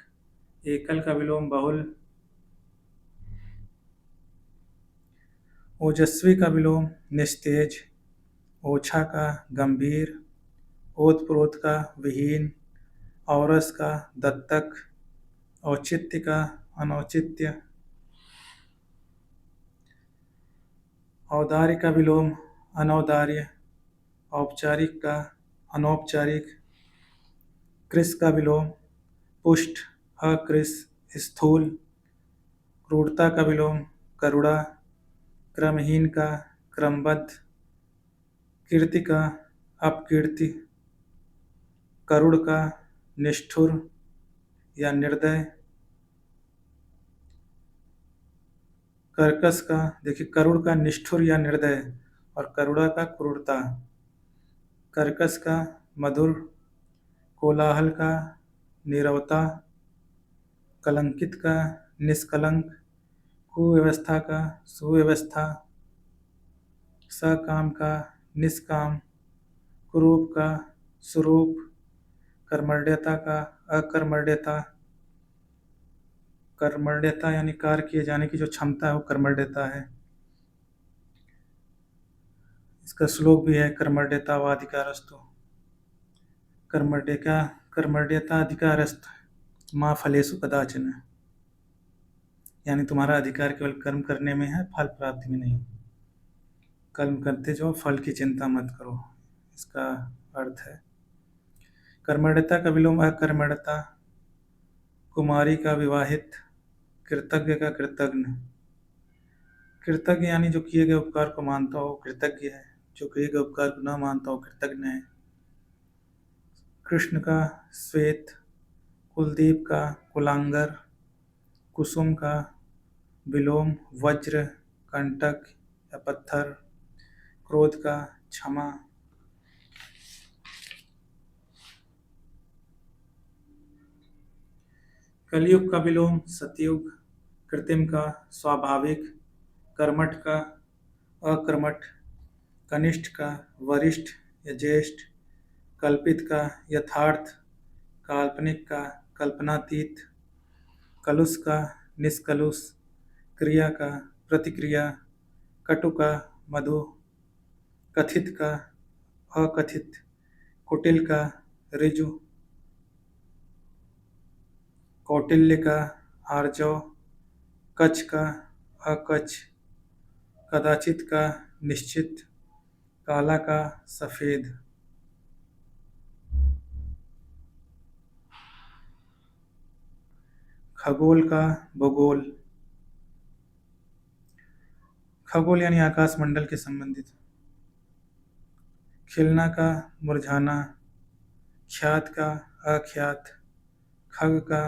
एकल का विलोम बहुल, ओजस्वी का विलोम निस्तेज, ओछा का गंभीर, ओतप्रोत का विहीन, औरस का दत्तक, औचित्य का अनौचित्य, औदार्य का विलोम अनौदार्य, औपचारिक का अनौपचारिक, कृश का विलोम पुष्ट अकृश स्थूल, क्रूरता का विलोम करुणा, क्रमहीन का क्रमबद्ध, कीर्ति का अपकीर्ति, करुण का निष्ठुर या निर्दय, कर्कश का देखिए करुण का निष्ठुर या निर्दय और करुणा का क्रूरता, कर्कश का मधुर, कोलाहल का नीरवता, कलंकित का निष्कलंक, कुव्यवस्था का सुव्यवस्था, सकाम का निष्काम, कुरूप का सुरूप, कर्मण्यता का अकर्मण्यता, कर्मण्यता यानी कार्य किए जाने की जो क्षमता है वो कर्मण्यता है। इसका श्लोक भी है कर्मण्यता व अधिकारस्तु, कर्मण्य का कर्मण्यता अधिकारस्त माँ फलेषु कदाचन, यानी तुम्हारा अधिकार केवल कर्म करने में है, फल प्राप्ति में नहीं। कर्म करते जाओ, फल की चिंता मत करो, इसका अर्थ है। कर्मण्यता का विलोम अकर्मण्यता, कुमारी का विवाहित, कृतज्ञ का कृतज्ञ, कृतज्ञ यानी जो किए गए उपकार को मानता हो कृतज्ञ है, जो किए गए उपकार को न मानता हो कृतज्ञ है। कृष्ण का श्वेत, कुलदीप का कुलांगर, कुसुम का विलोम वज्र, कंटक या पत्थर, क्रोध का क्षमा, कलयुग का विलोम सतयुग, कृत्रिम का स्वाभाविक, कर्मठ का अकर्मठ, कनिष्ठ का वरिष्ठ या ज्येष्ठ, कल्पित का यथार्थ, काल्पनिक का कल्पनातीत, कलुष का निष्कलुष, क्रिया का प्रतिक्रिया, कटु का मधु, कथित का अकथित, कुटिल का ऋजु, कौटिल्य का आर्जव, कच्छ का अकच्छ, कदाचित का निश्चित, काला का सफेद। खगोल का भूगोल, खगोल यानी आकाश मंडल के संबंधित, खिलना का मुरझाना, ख्यात का अख्यात, खग का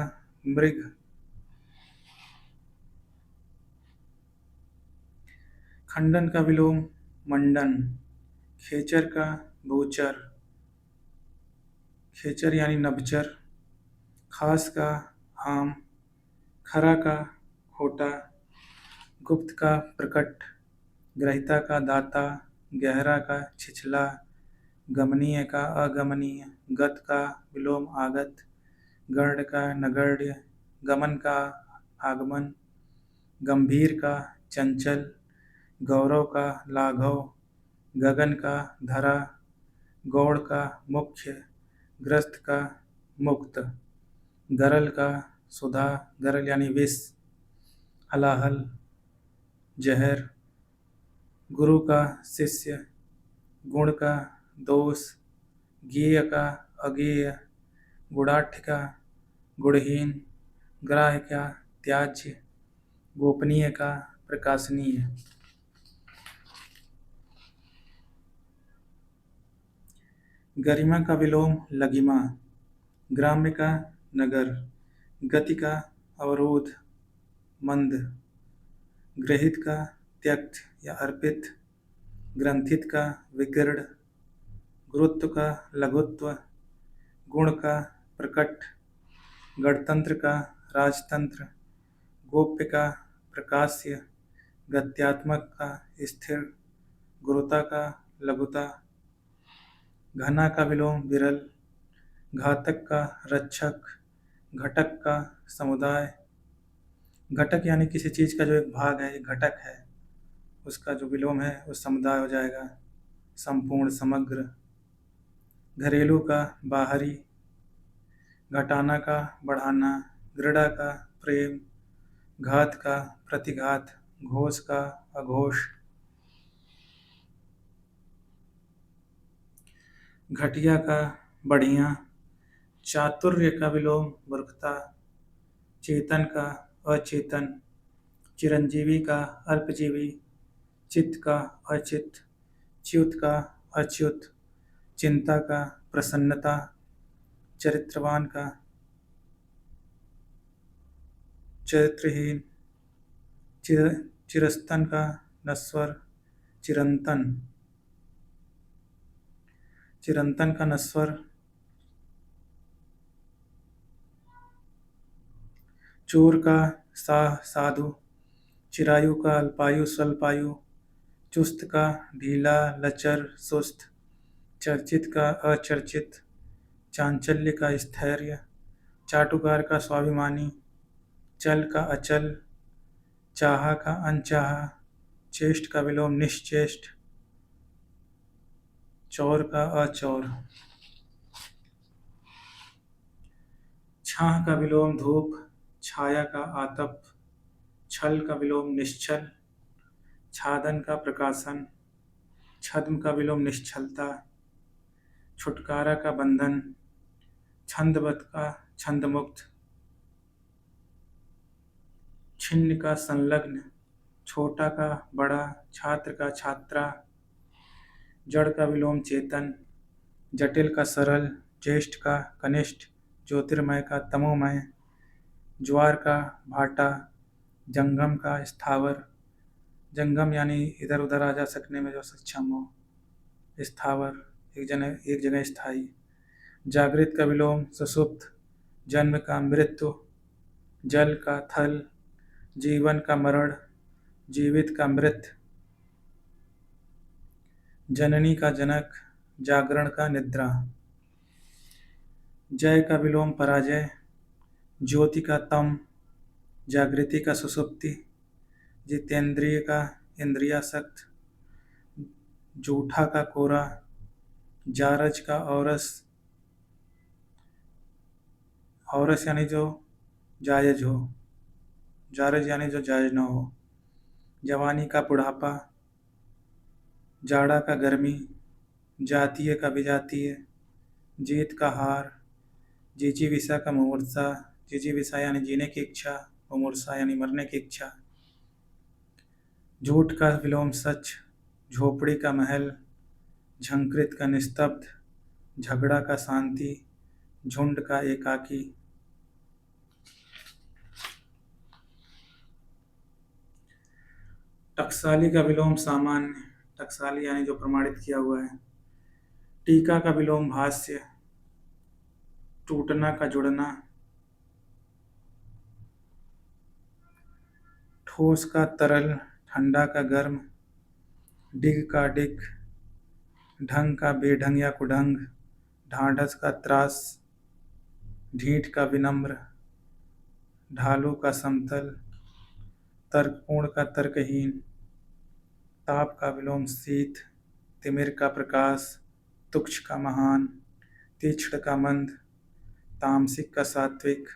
मृग, खंडन का विलोम मंडन, खेचर का भूचर, खेचर यानी नभचर, खास का आम, खरा का खोटा, गुप्त का प्रकट, ग्रहिता का दाता, गहरा का छिछला, गमनीय का अगमनीय, गत का विलोम आगत, गर्ण का नगण्य, गमन का आगमन, गंभीर का चंचल, गौरव का लाघव, गगन का धरा, गौड़ का मुख्य, ग्रस्त का मुक्त, गरल का सुधा, गरल यानी विष, हलाहल जहर, गुरु का शिष्य, गुण का दोष, ज्ञेय का अज्ञेय, गुणाढ़ का गुणहीन, ग्राह्य का त्याज्य, गोपनीय का प्रकाशनीय। गरिमा का विलोम लगिमा, ग्राम्य का नगर, गति का अवरोध मंद, गृहीत का त्यक्त या अर्पित, ग्रंथित का विकीर्ण, गुरुत्व का लघुत्व, गुण का प्रकट, गणतंत्र का राजतंत्र, गोप्य का प्रकाश्य, गत्यात्मक का स्थिर, गुरुता का लघुता, घना का विलोम विरल, घातक का रक्षक, घटक का समुदाय। घटक यानी किसी चीज़ का जो एक भाग है, एक घटक है, उसका जो विलोम है वो समुदाय हो जाएगा, संपूर्ण समग्र। घरेलू का बाहरी, घटाना का बढ़ाना, घृणा का प्रेम, घात का प्रतिघात, घोष का अघोष। घटिया का बढ़िया, चातुर्य का विलोम मूर्खता, चेतन का अचेतन, चिरंजीवी का अल्पजीवी, चित्त का अचित, च्युत का अच्युत, चिंता का प्रसन्नता, चरित्रवान का चरित्रहीन, चिर चिरस्तन का नस्वर, चिरंतन, चिरंतन का नस्वर, चोर का साधु, चिरायु का अल्पायु स्वल्पायु, चुस्त का ढीला लचर सुस्त, चर्चित का अचर्चित, चांचल्य का स्थैर्य, चाटुकार का स्वाभिमानी, चल का अचल, चाहा का अनचाहा, चेष्ट का विलोम निश्चेष्ट, चौर का अचौर। छाह का विलोम धूप, छाया का आतप, छल का विलोम निश्चल, छादन का प्रकाशन, छद्म का विलोम निश्चलता, छुटकारा का बंधन, छंदबद्ध का छंदमुक्त, छिन्न का संलग्न, छोटा का बड़ा, छात्र का छात्रा, जड़ का विलोम चेतन, जटिल का सरल, ज्येष्ठ का कनिष्ठ, ज्योतिर्मय का तमोमय, ज्वार का भाटा, जंगम का स्थावर, जंगम यानी इधर उधर आ जा सकने में जो सक्षम हो, स्थावर एक जगह स्थायी, जागृत का विलोम सुषुप्त, जन्म का मृत्यु, जल का थल, जीवन का मरण, जीवित का मृत, जननी का जनक, जागरण का निद्रा। जय का विलोम पराजय, ज्योति का तम, जागृति का सुसुप्ति, जितेंद्रिय का इंद्रियासक्त, जूठा का कोरा, जारज का औरस, औरस यानी जो जायज हो, जारज यानी जो जायज न हो, जवानी का बुढ़ापा, जाड़ा का गर्मी, जातीय का विजातीय, जीत का हार, जिजीविषा का मुमूर्षा, जिजीविषा यानी जीने की इच्छा, मुमूर्षा यानी मरने की इच्छा, झूठ का विलोम सच, झोपड़ी का महल, झंकृत का निस्तब्ध, झगड़ा का शांति, झुंड का एकाकी। टकसाली का विलोम सामान्य, टकसाली यानी जो प्रमाणित किया हुआ है। टीका का विलोम भाष्य, टूटना का जुड़ना, ठोस का तरल, ठंडा का गर्म, डिग का डिग, ढंग का बेढंग या कुढंग, ढांढस का त्रास, ढीठ का विनम्र, ढालू का समतल, तर्कपूर्ण का तर्कहीन, ताप का विलोम शीत, तिमिर का प्रकाश, तुक्ष का महान, तीक्ष्ण का मंद, तामसिक का सात्विक,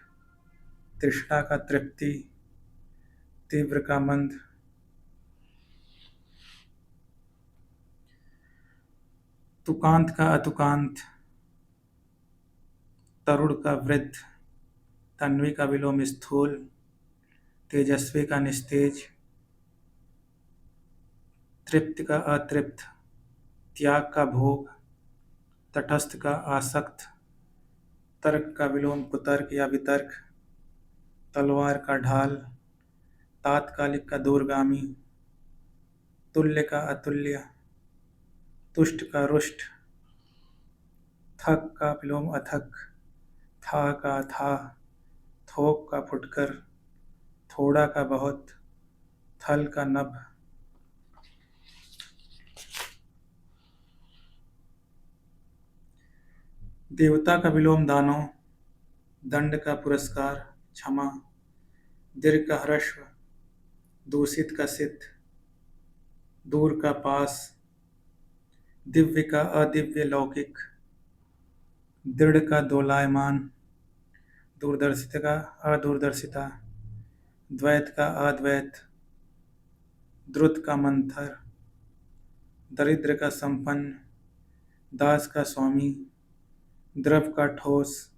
तृष्णा का तृप्ति, तीव्र का मंद, तुकांत का अतुकांत, तरुण का वृद्ध, तन्वी का विलोम स्थूल, तेजस्वी का निस्तेज, तृप्त का अतृप्त, त्याग का भोग, तटस्थ का आसक्त, तर्क का विलोम कुतर्क या वितर्क, तलवार का ढाल, तात्कालिक का दूरगामी, तुल्य का अतुल्य, तुष्ट का रुष्ट, थक का विलोम अथक, था का था, थोक का फुटकर, थोड़ा का बहुत, थल का नभ। देवता का विलोम दानव, दंड का पुरस्कार क्षमा, दीर्घ का ह्रस्व, दूषित का सिद्ध, दूर का पास, दिव्य का अदिव्य लौकिक, दृढ़ का दोलायमान, दूरदर्शिता का अदूरदर्शिता, द्वैत का अद्वैत, द्रुत का मंथर, दरिद्र का संपन्न, दास का स्वामी, द्रव का ठोस,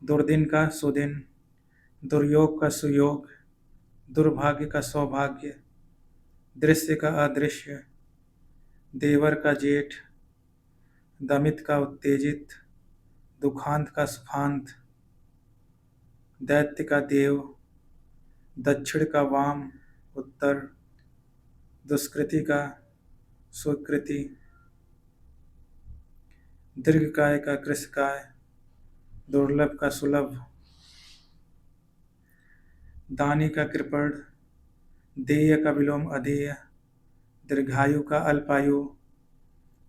दुर्दिन का सुदिन, दुर्योग का सुयोग, दुर्भाग्य का सौभाग्य, दृश्य का अदृश्य, देवर का जेठ, दमित का उत्तेजित, दुखांत का सुखांत, दैत्य का देव, दक्षिण का वाम, उत्तर, दुष्कृति का सुकृति, दीर्घकाय का कृशकाय, दुर्लभ का सुलभ, दानी का कृपण, देय का विलोम अधेय, दीर्घायु का अल्पायु,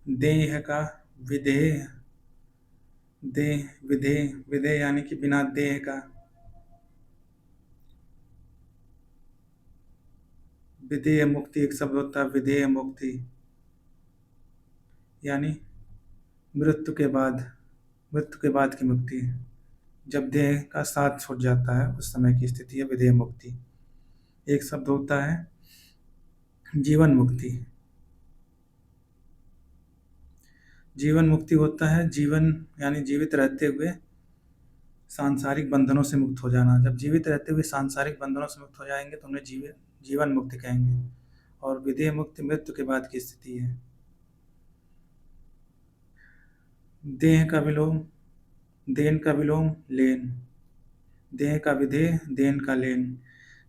देह का विधेय, देह विधेय, विधेय यानी कि बिना देह का, विधेय मुक्ति एक शब्द होता है, विधेय मुक्ति यानी मृत्यु के बाद, मृत्यु के बाद की मुक्ति, जब देह का साथ छूट जाता है उस समय की स्थिति है विधेय मुक्ति। एक शब्द होता है जीवन मुक्ति। जीवन मुक्ति होता है जीवन यानी जीवित रहते हुए सांसारिक बंधनों से मुक्त हो जाना। जब जीवित रहते हुए सांसारिक बंधनों से मुक्त हो जाएंगे तो उन्हें जीवन मुक्ति कहेंगे। और विधेय मुक्ति मृत्यु के बाद की स्थिति है। देह का विलोम, देन का विलोम लेन, देह का विधेय, देन का लेन,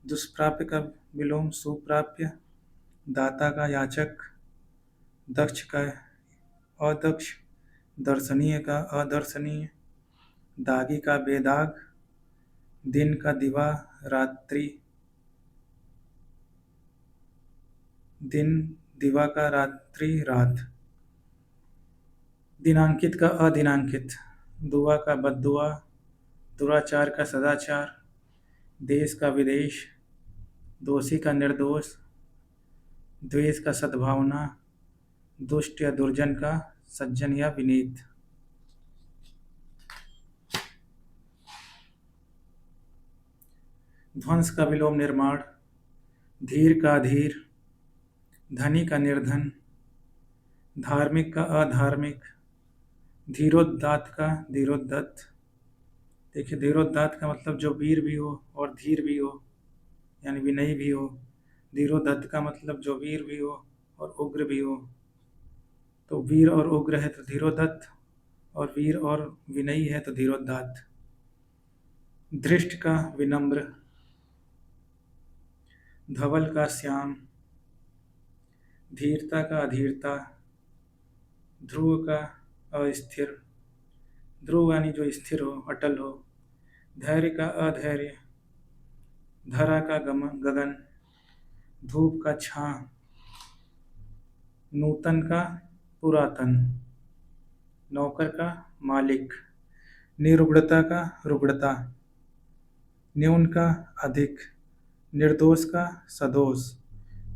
दुष्प्राप्य का विलोम सुप्राप्य, दाता का याचक, दक्ष का अदक्ष, दर्शनीय का अदर्शनीय, दागी का बेदाग, दिन का दिवा रात्रि, दिन दिवा का रात्रि रात, दिनांकित का अदिनांकित, दुआ का बद्दुआ, दुराचार का सदाचार, देश का विदेश, दोषी का निर्दोष, द्वेष का सद्भावना, दुष्ट या दुर्जन का सज्जन या विनीत। ध्वंस का विलोम निर्माण, धीर का अधीर, धनी का निर्धन, धार्मिक का अधार्मिक, धीरोदात्त का धीरोद्धत। देखिए धीरोदात्त का मतलब जो वीर भी हो और धीर भी हो यानी विनयी भी हो। धीरोद्धत का मतलब जो वीर भी हो और उग्र भी हो। तो वीर और उग्र है तो धीरोद्धत और वीर और विनयी है तो धीरोदात्त। धृष्ट का विनम्र, धवल का श्याम, धीरता का अधीरता, ध्रुव का अस्थिर, ध्रुव यानी जो स्थिर हो अटल हो, धैर्य का अधैर्य, धरा का गगन, धूप का छां, नूतन का पुरातन, नौकर का मालिक, निरुग्णता का रुग्णता, न्यून का अधिक, निर्दोष का सदोष,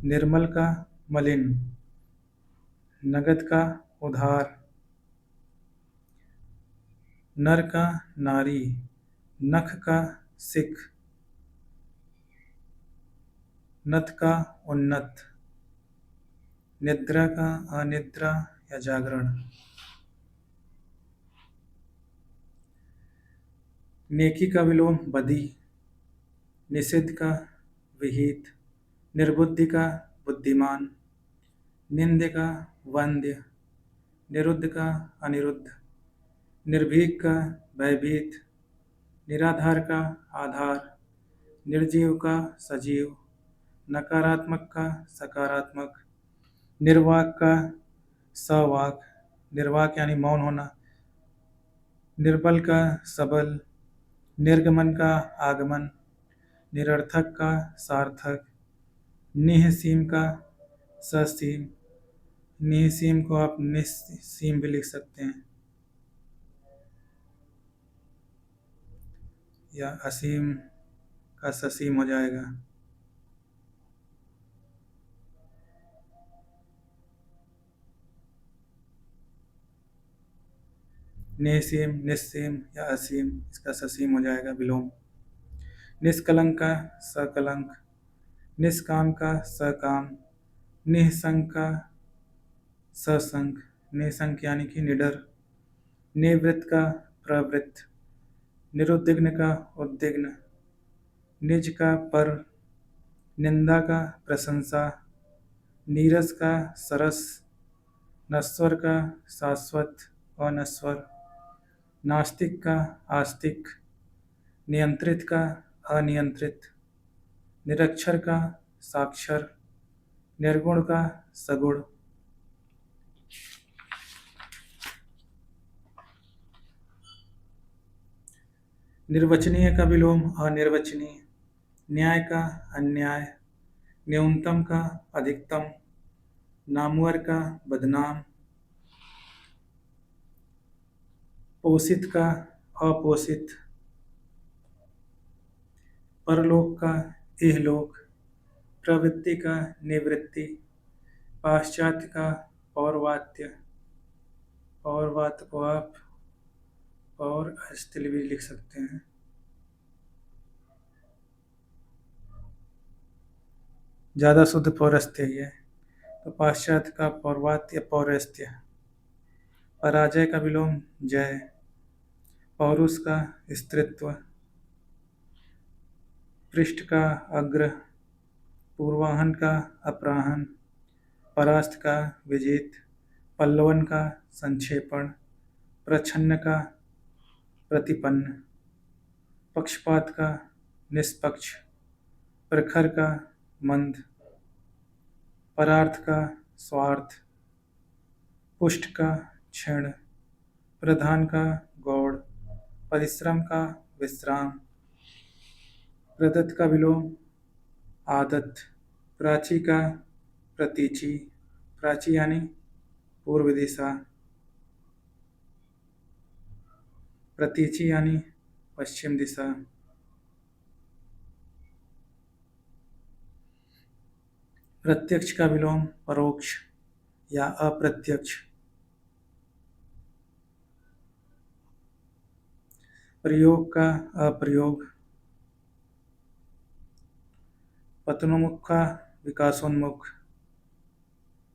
निर्मल का मलिन, नगद का उधार, नर का नारी, नख का सिख, नत का उन्नत, निद्रा का अनिद्रा या जागरण। नेकी का विलोम बदी, निषिद्ध का विहित, निर्बुद्धि का बुद्धिमान, निंद्य का वंद्य, निरुद्ध का अनिरुद्ध, निर्भीक का भयभीत, निराधार का आधार, निर्जीव का सजीव, नकारात्मक का सकारात्मक, निर्वाक का सवाक, निर्वाक यानी मौन होना, निर्बल का सबल, निर्गमन का आगमन, निरर्थक का सार्थक, निःसीम का ससीम। निःसीम को आप निस्सीम भी लिख सकते हैं, या असीम का ससीम हो जाएगा। निःसीम, निस्सीम या असीम, इसका ससीम हो जाएगा विलोम। निष्कलंक का सकलंक, निष्काम का सकाम, निःसंग का ससंग, निसंग यानी कि निडर, निवृत्त का प्रवृत्त, निरुद्विग्न का उद्विग्न, निज का पर, निंदा का प्रशंसा, नीरस का सरस, नश्वर का शाश्वत अनश्वर, नास्तिक का आस्तिक, नियंत्रित का अनियंत्रित, निरक्षर का साक्षर, निर्गुण का सगुण। निर्वचनीय का विलोम अनिर्वचनीय, न्याय का अन्याय, न्यूनतम का अधिकतम, नामवर का बदनाम, पोषित का अपोषित, परलोक का इहलोक, प्रवृत्ति का निवृत्ति, पाश्चात्य का पौर्वात्य। पौर्वात्य को आप और अस्थिल भी लिख सकते हैं। ज़्यादा शुद्ध पौरस्त्य ही है, तो पाश्चात्य का पौर्वात्य पौरस्त्य। पराजय का विलोम जय, पौरुष का स्त्रीत्व, पृष्ठ का अग्र, पूर्वाहन का अपराहन, परास्त का विजित, पल्लवन का संक्षेपण, प्रच्छन्न का प्रतिपन्न, पक्षपात का निष्पक्ष, प्रखर का मंद, परार्थ का स्वार्थ, पुष्ट का क्षण, प्रधान का गौड़, परिश्रम का विश्राम, प्रदत्त का विलोम आदत, प्राची का प्रतीचि, प्राची यानी पूर्व दिशा, प्रतीचि यानी पश्चिम दिशा। प्रत्यक्ष का विलोम परोक्ष या अप्रत्यक्ष। प्रयोग का अप्रयोग, पतनोन्मुख का विकासोन्मुख,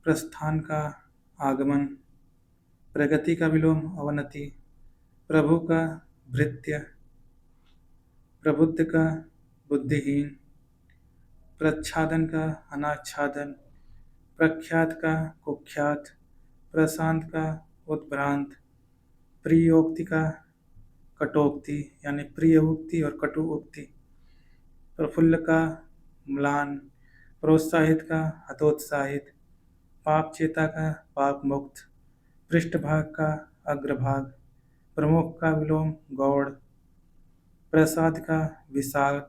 प्रस्थान का आगमन, प्रगति का विलोम अवनति, प्रभु का भृत्य, प्रबुद्ध का बुद्धिहीन, प्रच्छादन का अनाच्छादन, प्रख्यात का कुख्यात, प्रशांत का उद्भ्रांत, प्रियोक्ति का कटोक्ति यानी प्रिय उक्ति और कटु उक्ति, प्रफुल्ल का म्लान, प्रोत्साहित का हतोत्साहित, पाप चेता का पाप मुक्त, पृष्ठभाग का अग्रभाग, प्रमुख का विलोम गौड़, प्रसाद का विषाद,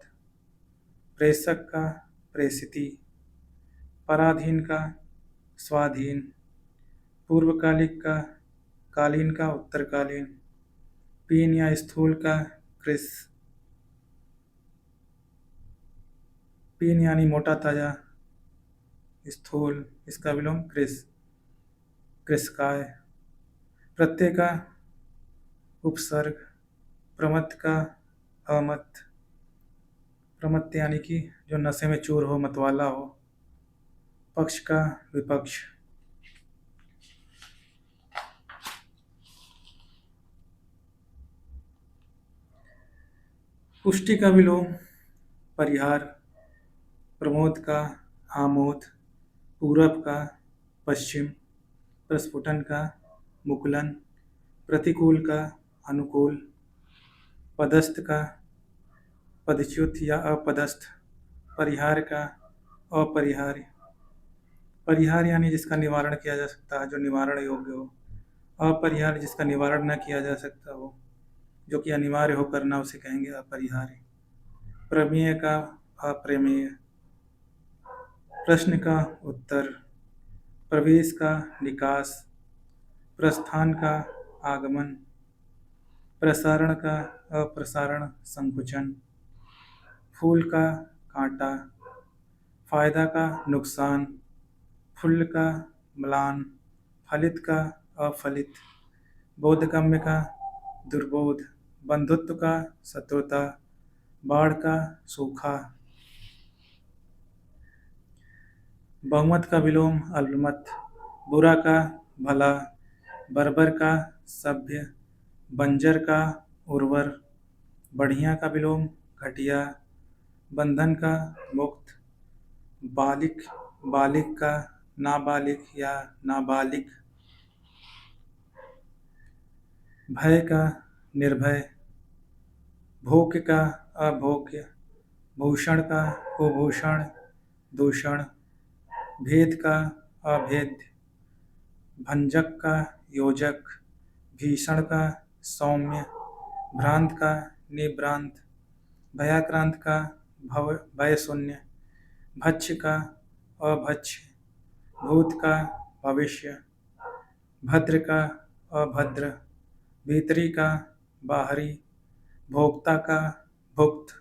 प्रेषक का प्रेषिति, पराधीन का स्वाधीन, पूर्वकालिक का कालीन का उत्तरकालीन, पीन या स्थूल का कृस, पीन यानी मोटा ताजा, स्थूल इसका विलोम कृस, कृसकाय, प्रत्यय का उपसर्ग, प्रमत्त का अमत, प्रमत्त यानी कि जो नशे में चूर हो, मतवाला हो, पक्ष का विपक्ष। पुष्टि का विलोम परिहार, प्रमोद का आमोद, पूरब का पश्चिम, प्रस्फुटन का मुकुलन, प्रतिकूल का अनुकूल, पदस्थ का पदच्युत या अपदस्थ, परिहार का अपरिहार्य, परिहार यानी जिसका निवारण किया जा सकता है, जो निवारण योग्य हो। अपरिहार्य जिसका निवारण न किया जा सकता हो, जो कि अनिवार्य हो करना, उसे कहेंगे अपरिहार्य। प्रमेय का अप्रमेय, प्रश्न का उत्तर, प्रवेश का निकास, प्रस्थान का आगमन, प्रसारण का अप्रसारण संकुचन, फूल का कांटा, फायदा का नुकसान, फुल्ल का म्लान, फलित का अफलित, बोधगम्य का दुर्बोध, बंधुत्व का शत्रुता, बाढ़ का सूखा, बहुमत का विलोम अल्पमत, बुरा का भला, बर्बर का सभ्य, बंजर का उर्वर, बढ़िया का विलोम घटिया, बंधन का मुक्त, बालिक बालिक का नाबालिग या नाबालिग, भय का निर्भय, भोग्य का अभोग्य, भूषण का कुभूषण दूषण, भेद का अभेद्य, भंजक का योजक, भीषण का सौम्य, भ्रांत का निभ्रांत, भयाक्रांत का भय शून्य, भक्ष्य का अभक्ष्य, भूत का भविष्य, भद्र का अभद्र, भीतरी का बाहरी, भोक्ता का भुक्त,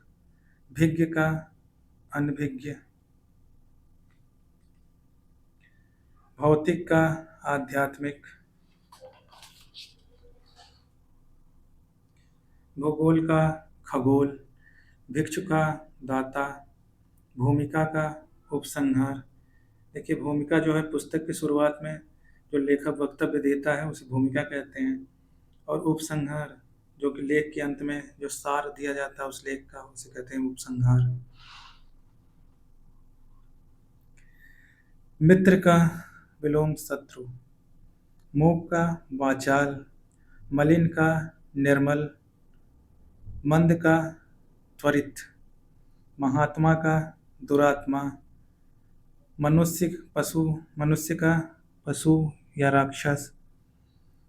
भिज्ञ का अनभिज्ञ, भौतिक का आध्यात्मिक, भूगोल का खगोल, भिक्षु का दाता, भूमिका का उपसंहार। देखिए, भूमिका जो है पुस्तक की शुरुआत में जो लेखक वक्तव्य देता है उसे भूमिका कहते हैं, और उपसंहार जो कि लेख के अंत में जो सार दिया जाता है उस लेख का, उसे कहते हैं उपसंहार। मित्र का विलोम शत्रु, मूक का वाचाल, मलिन का निर्मल, मंद का त्वरित, महात्मा का दुरात्मा, मनुष्य का पशु या राक्षस,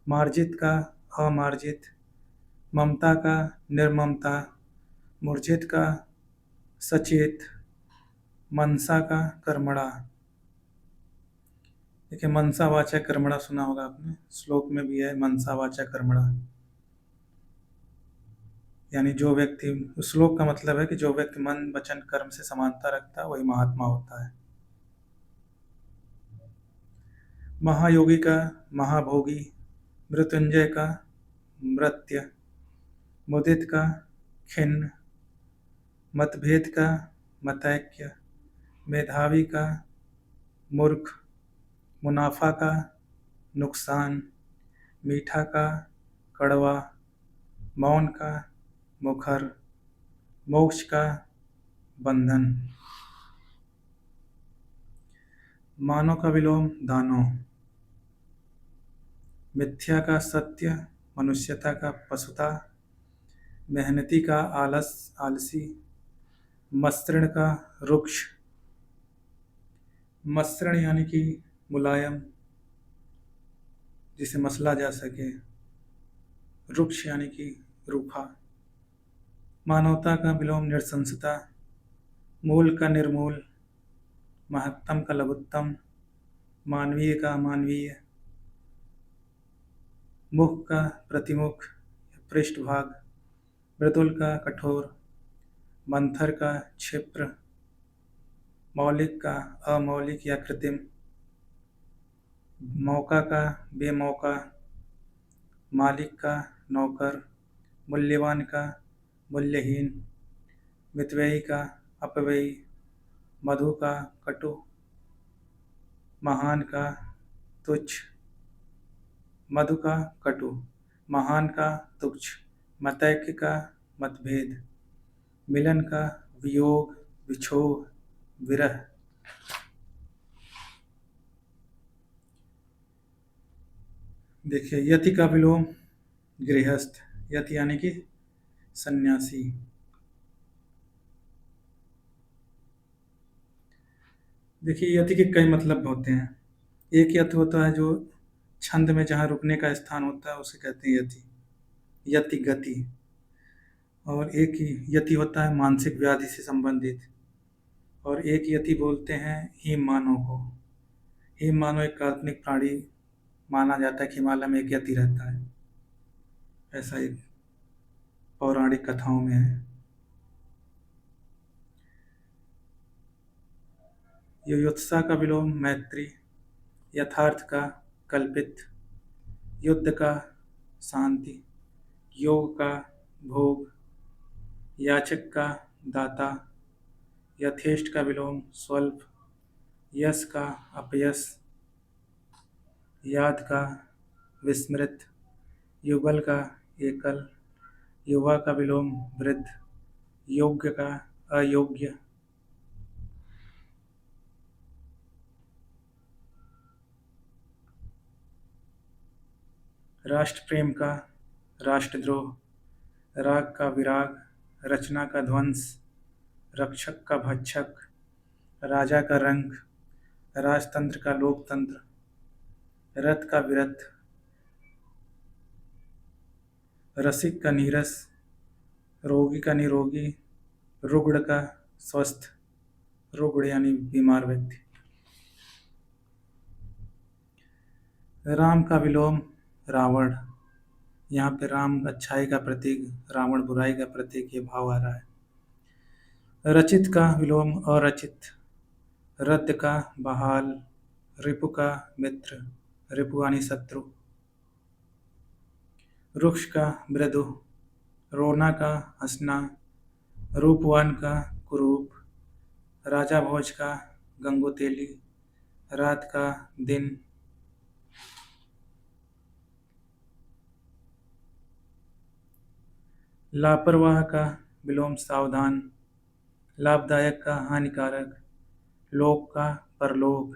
मार्जित का अमार्जित, ममता का निर्ममता, मूर्छित का सचेत, मनसा का कर्मणा। देखिए, मनसा वाचा कर्मणा सुना होगा आपने, श्लोक में भी है मनसा वाचा कर्मणा। यानी जो व्यक्ति, उस श्लोक का मतलब है कि जो व्यक्ति मन वचन कर्म से समानता रखता है वही महात्मा होता है। महायोगी का महाभोगी, मृत्युंजय का मृत्य, मुदित का खिन्न, मतभेद का मतैक्य, मेधावी का मूर्ख, मुनाफा का नुकसान, मीठा का कड़वा, मौन का मुखर, मोक्ष का बंधन। मानव का विलोम दानव, मिथ्या का सत्य, मनुष्यता का पशुता, मेहनती का आलसी, मसृण का रुक्ष, मसृण यानी कि मुलायम जिसे मसला जा सके, रुक्ष यानी कि रूखा। मानवता का विलोम नृशंसता, मूल का निर्मूल, महत्तम का लघुत्तम, मानवीय का अमानवीय, मुख का प्रतिमुख पृष्ठभाग, मृदुल का कठोर, मंथर का क्षिप्र, मौलिक का अमौलिक या कृत्रिम, मौका का बेमौका, मालिक का नौकर, मूल्यवान का मूल्यहीन, मितव्ययी का अपव्ययी, मधु का कटु, महान का तुच्छ, मधु का कटु, महान का तुच्छ, मतैक्य का मतभेद, मिलन का वियोग विछोह विरह। देखिए, यति का विलोम गृहस्थ, यति यानी कि सन्यासी। देखिए, यति के कई मतलब होते हैं। एक यति होता है जो छंद में जहाँ रुकने का स्थान होता है उसे कहते हैं यति, यति गति। और एक यति होता है मानसिक व्याधि से संबंधित। और एक यति बोलते हैं हिम मानव को। हिम मानव एक काल्पनिक प्राणी माना जाता है कि हिमालय में एक यति रहता है, ऐसा एक पौराणिक कथाओं में है। युयुत्सा का विलोम मैत्री, यथार्थ का कल्पित, युद्ध का शांति, योग का भोग, याचक का दाता, यथेष्ट का विलोम स्वल्प, यश का अपयश, याद का विस्मृत, युगल का एकल, युवा का विलोम वृद्ध, योग्य का अयोग्य। राष्ट्र प्रेम का राष्ट्रद्रोह, राग का विराग, रचना का ध्वंस, रक्षक का भक्षक, राजा का रंग, राजतंत्र का लोकतंत्र, रथ का विरथ, रसिक का नीरस, रोगी का निरोगी, रुग्ण का स्वस्थ, रुग्ण यानी बीमार व्यक्ति। राम का विलोम रावण। यहाँ पे राम अच्छाई का प्रतीक, रावण बुराई का प्रतीक, ये भाव आ रहा है। रचित का विलोम अरचित, रद्द का बहाल, रिपु का मित्र, रिपु यानी शत्रु, रुक्ष का मृदु, रोना का हंसना, रूपवान का कुरूप, राजा भोज का गंगोतेली, रात का दिन। लापरवाह का विलोम सावधान, लाभदायक का हानिकारक, लोक का परलोक,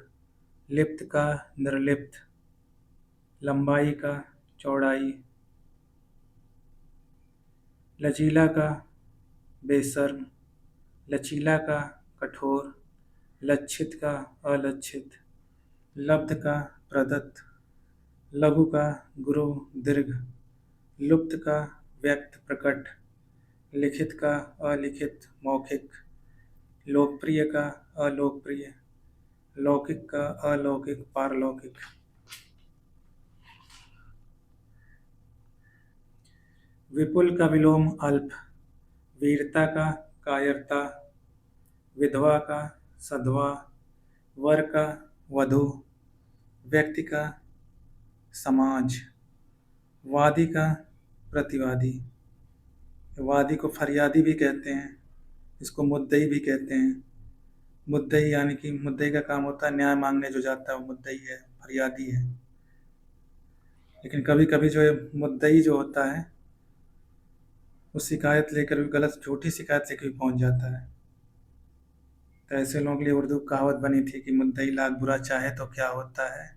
लिप्त का निर्लिप्त, लंबाई का चौड़ाई, लचीला का बेशर्म, लचीला का कठोर, लक्षित का अलक्षित, लब्ध का प्रदत्त, लघु का गुरु दीर्घ, लुप्त का व्यक्त प्रकट, लिखित का अलिखित मौखिक, लोकप्रिय का अलोकप्रिय, लौकिक का अलौकिक पारलौकिक। विपुल का विलोम अल्प, वीरता का कायरता, विधवा का सधवा, वर का वधु, व्यक्ति का समाज, वादी का प्रतिवादी। वादी को फरियादी भी कहते हैं, इसको मुद्दई भी कहते हैं। मुद्दई यानी कि मुद्दई का काम होता है न्याय मांगने जो जाता है वो मुद्दई है, फरियादी है। लेकिन कभी कभी जो ये मुद्दई जो होता है वो शिकायत लेकर भी, गलत झूठी शिकायत लेकर भी पहुंच जाता है। तो ऐसे लोगों के लिए उर्दू कहावत बनी थी कि मुद्दई लाख बुरा चाहे तो क्या होता है,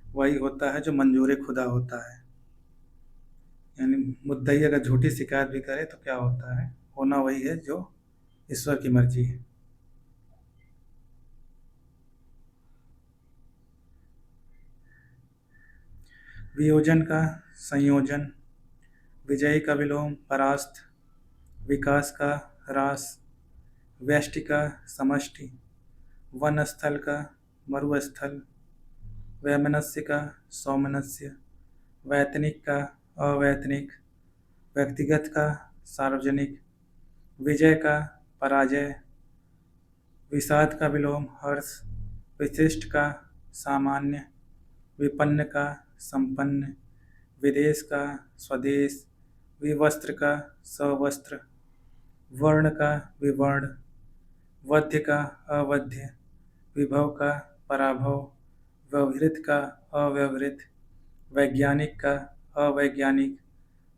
वही होता है जो मंजूर खुदा होता है। यानी मुद्दई अगर झूठी शिकायत भी करे तो क्या होता है, होना वही है जो ईश्वर की मर्जी है। वियोजन का संयोजन, विजय का विलोम परास्त, विकास का ह्रास, व्यष्टि का समष्टि, वन स्थल का मरुस्थल, वैमनस्य का सौमनस्य, वैतनिक का अवैतनिक, व्यक्तिगत का सार्वजनिक, विजय का पराजय, विषाद का विलोम हर्ष, विशिष्ट का सामान्य, विपन्न का संपन्न, विदेश का स्वदेश, विवस्त्र का सवस्त्र, वर्ण का विवर्ण, वध्य का अवध्य, विभव का पराभव, व्यवहृत का अव्यवहृत, वैज्ञानिक का अवैज्ञानिक,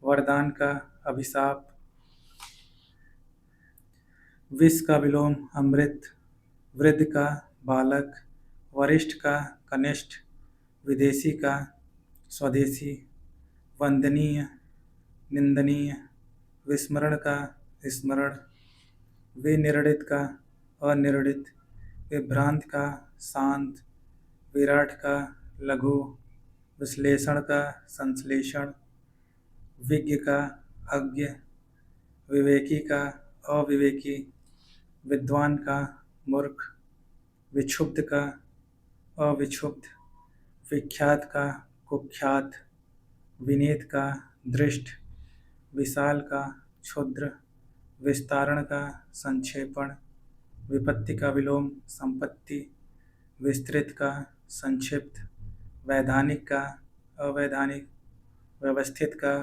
वरदान का अभिशाप। विष का विलोम अमृत, वृद्ध का बालक, वरिष्ठ का कनिष्ठ, विदेशी का स्वदेशी, वंदनीय निंदनीय, विस्मरण का स्मरण, विनिर्णित का अनिर्णित, विभ्रांत का शांत, विराट का लघु, विश्लेषण का संश्लेषण, विज्ञ का अज्ञ, विवेकी का अविवेकी, विद्वान का मूर्ख, विक्षुब्ध का अविक्षुब्ध, विख्यात का कुख्यात, विनीत का दृष्ट, विशाल का क्षुद्र, विस्तारण का संक्षेपण, विपत्ति का विलोम संपत्ति, विस्तृत का संक्षिप्त, वैधानिक का अवैधानिक, व्यवस्थित का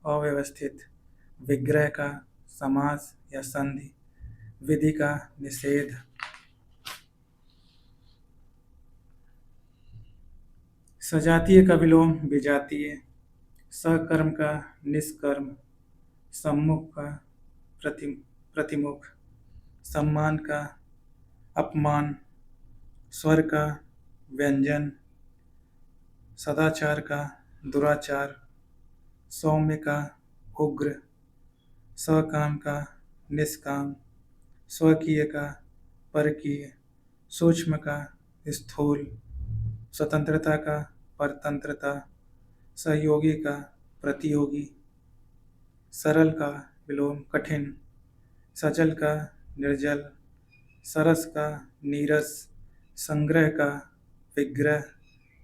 अव्यवस्थित, विग्रह का समास या संधि, विधि का निषेध, सजातीय का विलोम विजातीय, सकर्म का निष्कर्म, सम्मुख का प्रतिमुख, सम्मान का अपमान, स्वर का व्यंजन, सदाचार का दुराचार, सौम्य का उग्र, सकाम का निष्काम, स्वकीय का परकीय, सूक्ष्म का स्थूल, स्वतंत्रता का परतंत्रता, सहयोगी का प्रतियोगी, सरल का विलोम कठिन, सजल का निर्जल, सरस का नीरस, संग्रह का विग्रह,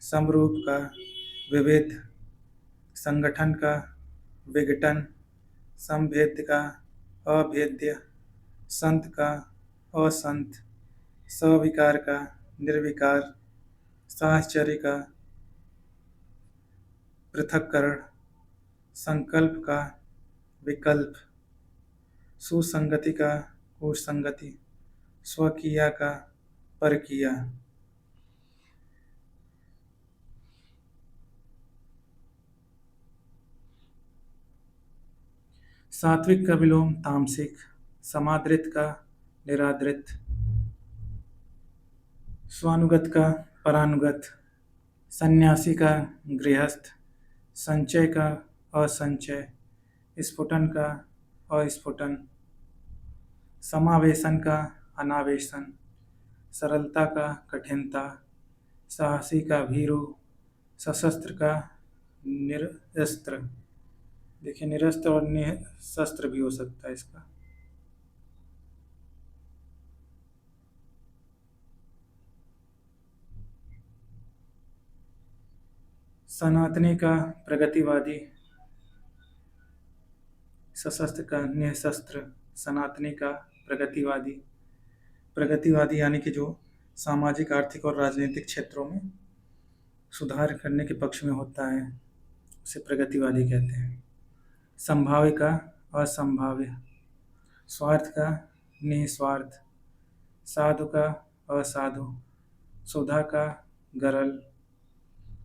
समरूप का विविध, संगठन का विघटन, संभेद्य का अभेद्य, संत का असंत, सविकार का निर्विकार, साहचर्य का पृथक्करण, संकल्प का विकल्प, सुसंगति का कुसंगति, स्वकीया का परकीया। सात्विक का विलोम तामसिक, समादृत का निरादृत, स्वानुगत का परानुगत, सन्यासी का गृहस्थ, संचय का असंचय, स्फुटन का अस्फुटन, समावेशन का अनावेशन, सरलता का कठिनता, साहसी का भीरु, सशस्त्र का निरस्त्र। देखिए निरस्त्र और निशस्त्र भी हो सकता है इसका। सनातनी का प्रगतिवादी, सशस्त्र का निशस्त्र, सनातनी का प्रगतिवादी। प्रगतिवादी यानी कि जो सामाजिक आर्थिक और राजनीतिक क्षेत्रों में सुधार करने के पक्ष में होता है उसे प्रगतिवादी कहते हैं। संभाव्य का असंभाव्य, स्वार्थ का निस्वार्थ, साधु का असाधु, सुधा का गरल,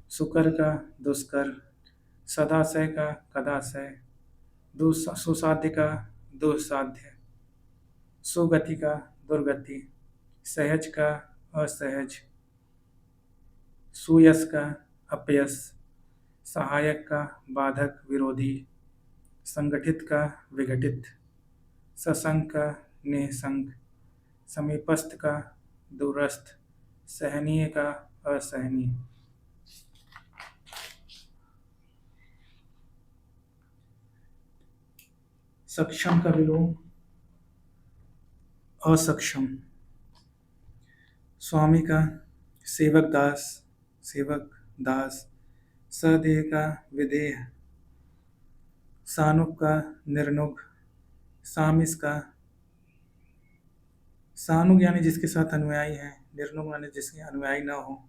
सुकर का दुष्कर, सदाशय का कदाशय, सुसाध्य का दुस्साध्य, सुगति का दुर्गति, सहज का असहज, सुयश का अपयश, सहायक का बाधक विरोधी, संगठित का विघटित, ससंग का निसंग, समीपस्थ का दूरस्थ, सहनीय का असहनीय। सक्षम का विलोम असक्षम, स्वामी का सेवक दास, सदेह का विदेह, सानुग का निर्नुग, सामिस का सानुग यानी जिसके साथ अनुयायी है, निर्नुग यानी जिसके अनुयायी न हो,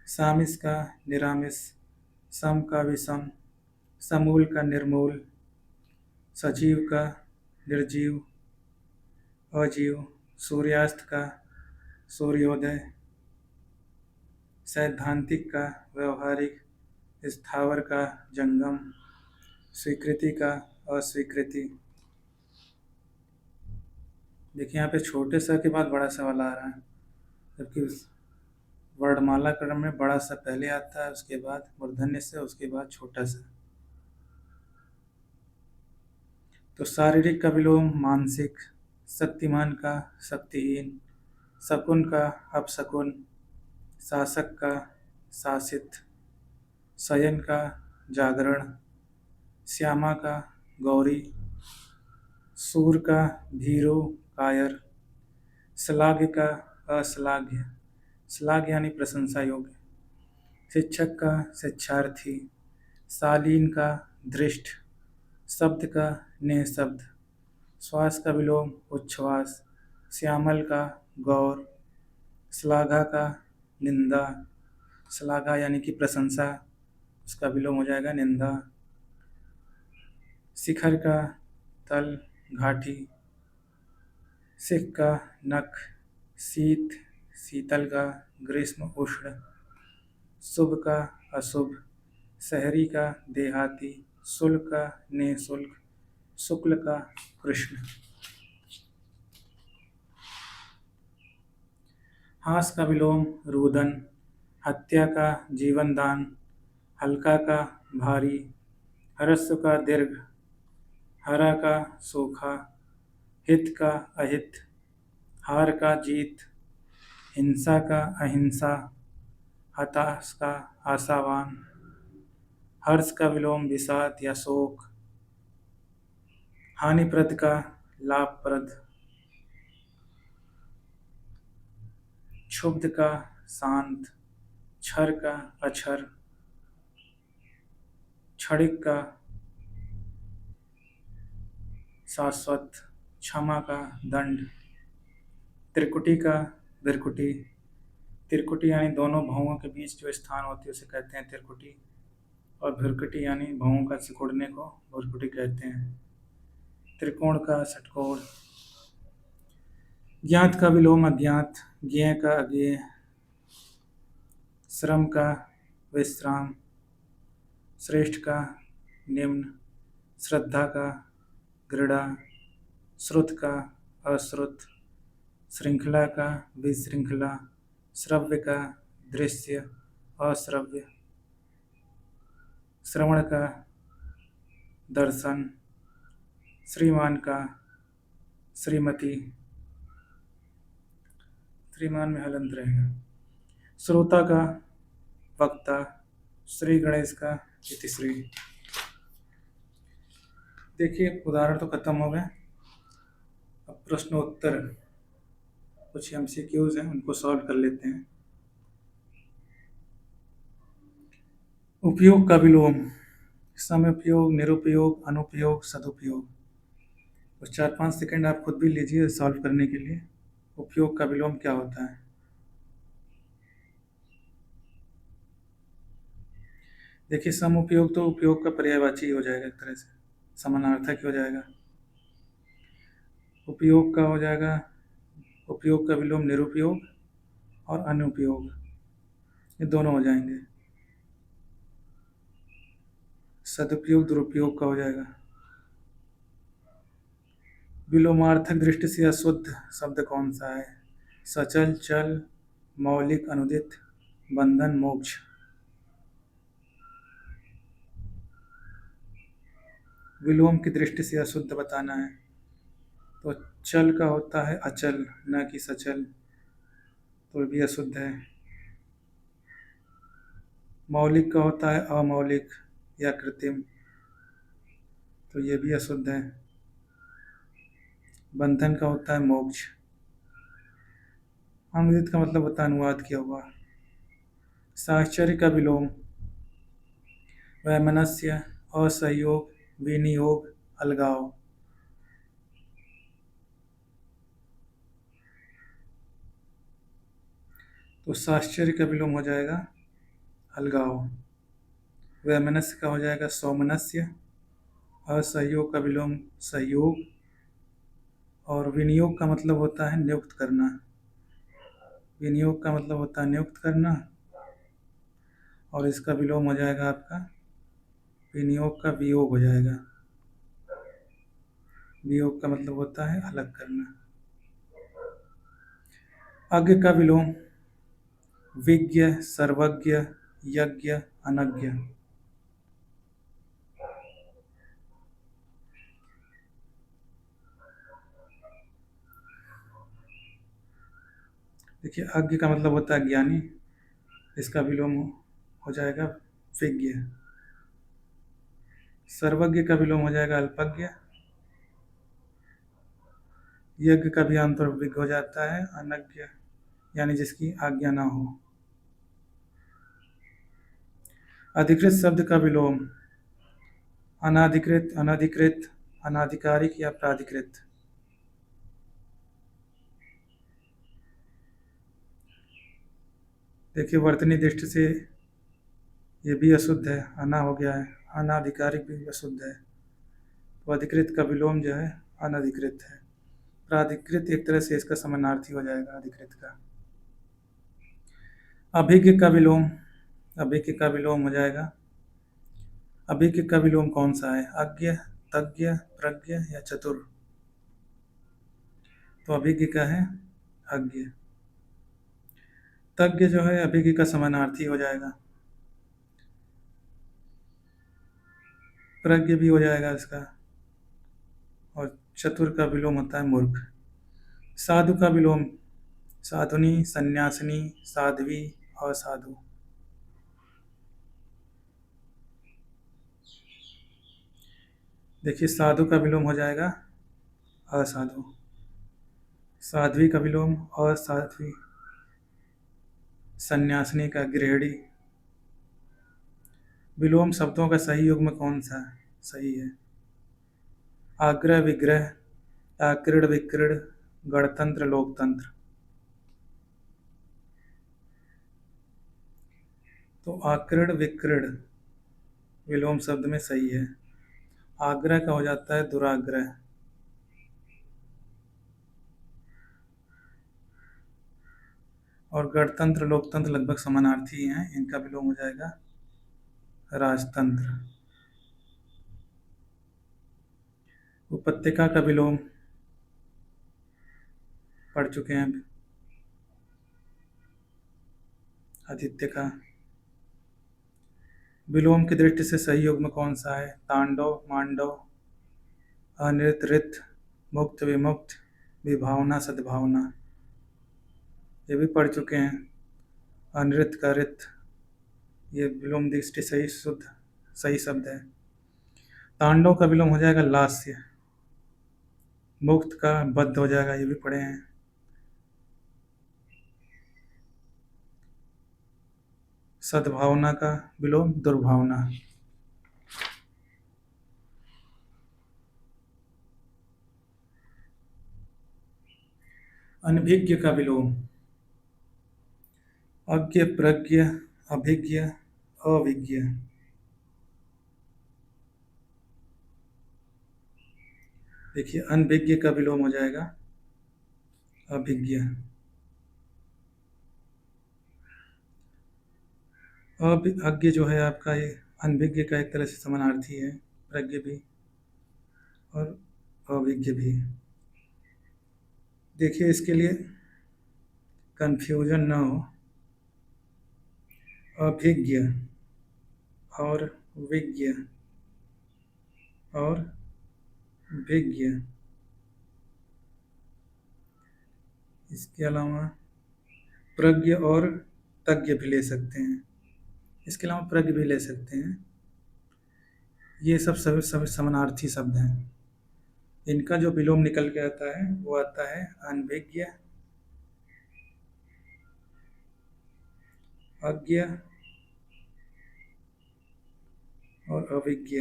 सामिस का निरामिस, सम का विषम, समूल का निर्मूल, सजीव का निर्जीव, अजीव, सूर्यास्त का सूर्योदय, सैद्धांतिक का व्यवहारिक, स्थावर का जंगम, स्वीकृति का अस्वीकृति। देखिए यहाँ पे छोटे सा के बाद बड़ा सा वाला आ रहा है, जबकि वर्णमाला क्रम में बड़ा सा पहले आता है, उसके बाद मूर्धन्य से, उसके बाद छोटा सा। तो शारीरिक का विलोम मानसिक, शक्तिमान का शक्तिहीन, शकुन का अपशकुन, शासक का शासित, शयन का जागरण, श्यामा का गौरी, सूर का भीरू कायर, श्लाघ्य का अश्लाघ्य, श्लाघ्य यानी प्रशंसा योग्य, शिक्षक का शिक्षार्थी, शालीन का दृष्ट, शब्द का निःशब्द, श्वास का विलोम उच्छ्वास, श्यामल का गौर, श्लाघा का निंदा, श्लाघा यानी कि प्रशंसा, उसका विलोम हो जाएगा निंदा, शिखर का तल घाटी, सिख का नख, शीत शीतल का ग्रीष्म उष्ण, शुभ का अशुभ, शहरी का देहाती, शुल्क का निःशुल्क, शुक्ल का कृष्ण। हास का विलोम रुदन, हत्या का जीवन दान, हल्का का भारी, ह्रस्व का दीर्घ, हरा का सूखा, हित का अहित, हार का जीत, हिंसा का अहिंसा, हताश का आशावान, हर्ष का विलोम विषाद या शोक, हानिप्रद का लाभप्रद, क्षुब्ध का शांत, क्षर का अक्षर, क्षणिक का शाश्वत, क्षमा का दंड, त्रिकुटी का बिरकुटी, त्रिकुटी यानी दोनों भवों के बीच जो स्थान होती है उसे कहते हैं त्रिकुटी, और भिरकुटी यानी भवों का सिकुड़ने को भुरकुटी कहते हैं। त्रिकोण का षटकोण, ज्ञात का विलोम अज्ञात, ज्ञेय का अज्ञेय, श्रम का विश्राम, श्रेष्ठ का निम्न, श्रद्धा का घृणा, श्रुत का अश्रुत, श्रृंखला का विशृंखला, श्रव्य का दृश्य अश्रव्य, श्रवण का दर्शन, श्रीमान का श्रीमती, श्रीमान में हलंत रहेगा, श्रोता का वक्ता, श्री गणेश का इतिश्री। देखिए उदाहरण तो खत्म हो गए, अब प्रश्नोत्तर कुछ एमसीक्यूज हैं उनको सॉल्व कर लेते हैं। उपयोग का विलोम, समउपयोग, निरुपयोग, अनुपयोग, सदुपयोग। तो 4-5 सेकंड आप खुद भी लीजिए सॉल्व करने के लिए। उपयोग का विलोम क्या होता है? देखिए समउपयोग तो उपयोग का पर्यायवाची हो जाएगा, एक तरह से समानार्थक हो जाएगा। उपयोग का हो जाएगा, उपयोग का विलोम निरुपयोग और अनुपयोग, ये दोनों हो जाएंगे। सदुपयोग दुरुपयोग का हो जाएगा। विलोमार्थक दृष्टि से अशुद्ध शब्द कौन सा है? सचल, चल, मौलिक, अनुदित, बंधन, मोक्ष। विलोम की दृष्टि से अशुद्ध बताना है तो चल का होता है अचल, न कि सचल, तो भी अशुद्ध है। मौलिक का होता है अमौलिक या कृत्रिम, तो ये भी अशुद्ध है। बंधन का होता है मोक्ष। अनुदित का मतलब होता है अनुवाद किया हुआ। साहचर्य का विलोम वैमनस्य, असहयोग, विनियोग, अलगाव। तो साहचर्य का विलोम हो जाएगा अलगाव। वैमनस्य का हो जाएगा सौमनस्य, असहयोग का विलोम सहयोग, और विनियोग का मतलब होता है नियुक्त करना। विनियोग का मतलब होता है नियुक्त करना, और इसका विलोम हो जाएगा आपका विनियोग का वियोग हो जाएगा। वियोग का मतलब होता है अलग करना। अज्ञ का विलोम विज्ञ, सर्वज्ञ, यज्ञ, अनज्ञ। देखिए अज्ञ का मतलब होता है ज्ञानी, इसका विलोम हो जाएगा विज्ञ। सर्वज्ञ का विलोम हो जाएगा अल्पज्ञ। यज्ञ का भी आमतौर पर विज्ञ हो जाता है अनज्ञ, यानी जिसकी आज्ञा ना हो। अधिकृत शब्द का विलोम अनाधिकृत, अनधिकृत, अनाधिकारिक या प्राधिकृत। देखिए वर्तनी दृष्टि से ये भी अशुद्ध है, अना हो गया है, अनाधिकारिक भी अशुद्ध है। तो अधिकृत का विलोम जो है अनधिकृत है। प्राधिकृत एक तरह से इसका समानार्थी हो जाएगा अधिकृत का। अभिज्ञ का विलोम, अभिज्ञ का विलोम हो जाएगा, अभिज्ञ का विलोम कौन सा है? अज्ञ, तज्ञ, प्रज्ञ या चतुर? तो अभिज्ञ का है अज्ञ। तज्ञ जो है अभिज्ञ का समानार्थी हो जाएगा। प्रज्ञ भी हो जाएगा इसका। और चतुर का विलोम होता है मूर्ख। साधु का विलोम साधुनी, सन्यासिनी, साध्वी, असाधु। देखिए साधु का विलोम हो जाएगा असाधु। साध्वी का विलोम असाध्वी। सन्यासिनी का गृहिणी। विलोम शब्दों का सही युग्म कौन सा सही है? आग्रह विग्रह, आकृण विकृण, गणतंत्र लोकतंत्र। तो आकृण विकृण विलोम शब्द में सही है। आग्रह का हो जाता है दुराग्रह। और गणतंत्र लोकतंत्र लगभग समानार्थी हैं, इनका विलोम हो जाएगा राजतंत्र। उपत्यका का विलोम पढ़ चुके हैं आदित्य का। विलोम की दृष्टि से सही युग्म कौन सा है? तांडव, मांडव, अनृत, ऋत, मुक्त, विमुक्त, विभावना, सद्भावना। ये भी पढ़ चुके हैं। अनृत का ऋत, ये विलोम दृष्टि सही शुद्ध सही शब्द है। तांडव का विलोम हो जाएगा लास्य। मुक्त का बद्ध हो जाएगा, ये भी पढ़े हैं। सद्भावना का विलोम दुर्भावना। अनभिज्ञ का विलोम अज्ञ, प्रज्ञ, अभिज्ञ, अविज्ञ। देखिए अनभिज्ञ का विलोम हो जाएगा अभिज्ञ। अज्ञ जो है आपका ये अनभिज्ञ का एक तरह से समानार्थी है, प्रज्ञ भी और अविज्ञ भी। देखिए इसके लिए कंफ्यूजन ना हो, अभिज्ञ और विज्ञ और विज्ञ। इसके अलावा प्रज्ञ और तज्ञ भी ले सकते हैं। इसके अलावा प्रज्ञ भी ले सकते हैं। ये सब सभी समानार्थी शब्द हैं। इनका जो विलोम निकल के आता है वो आता है अनभिज्ञ, अज्ञ और अविज्ञ।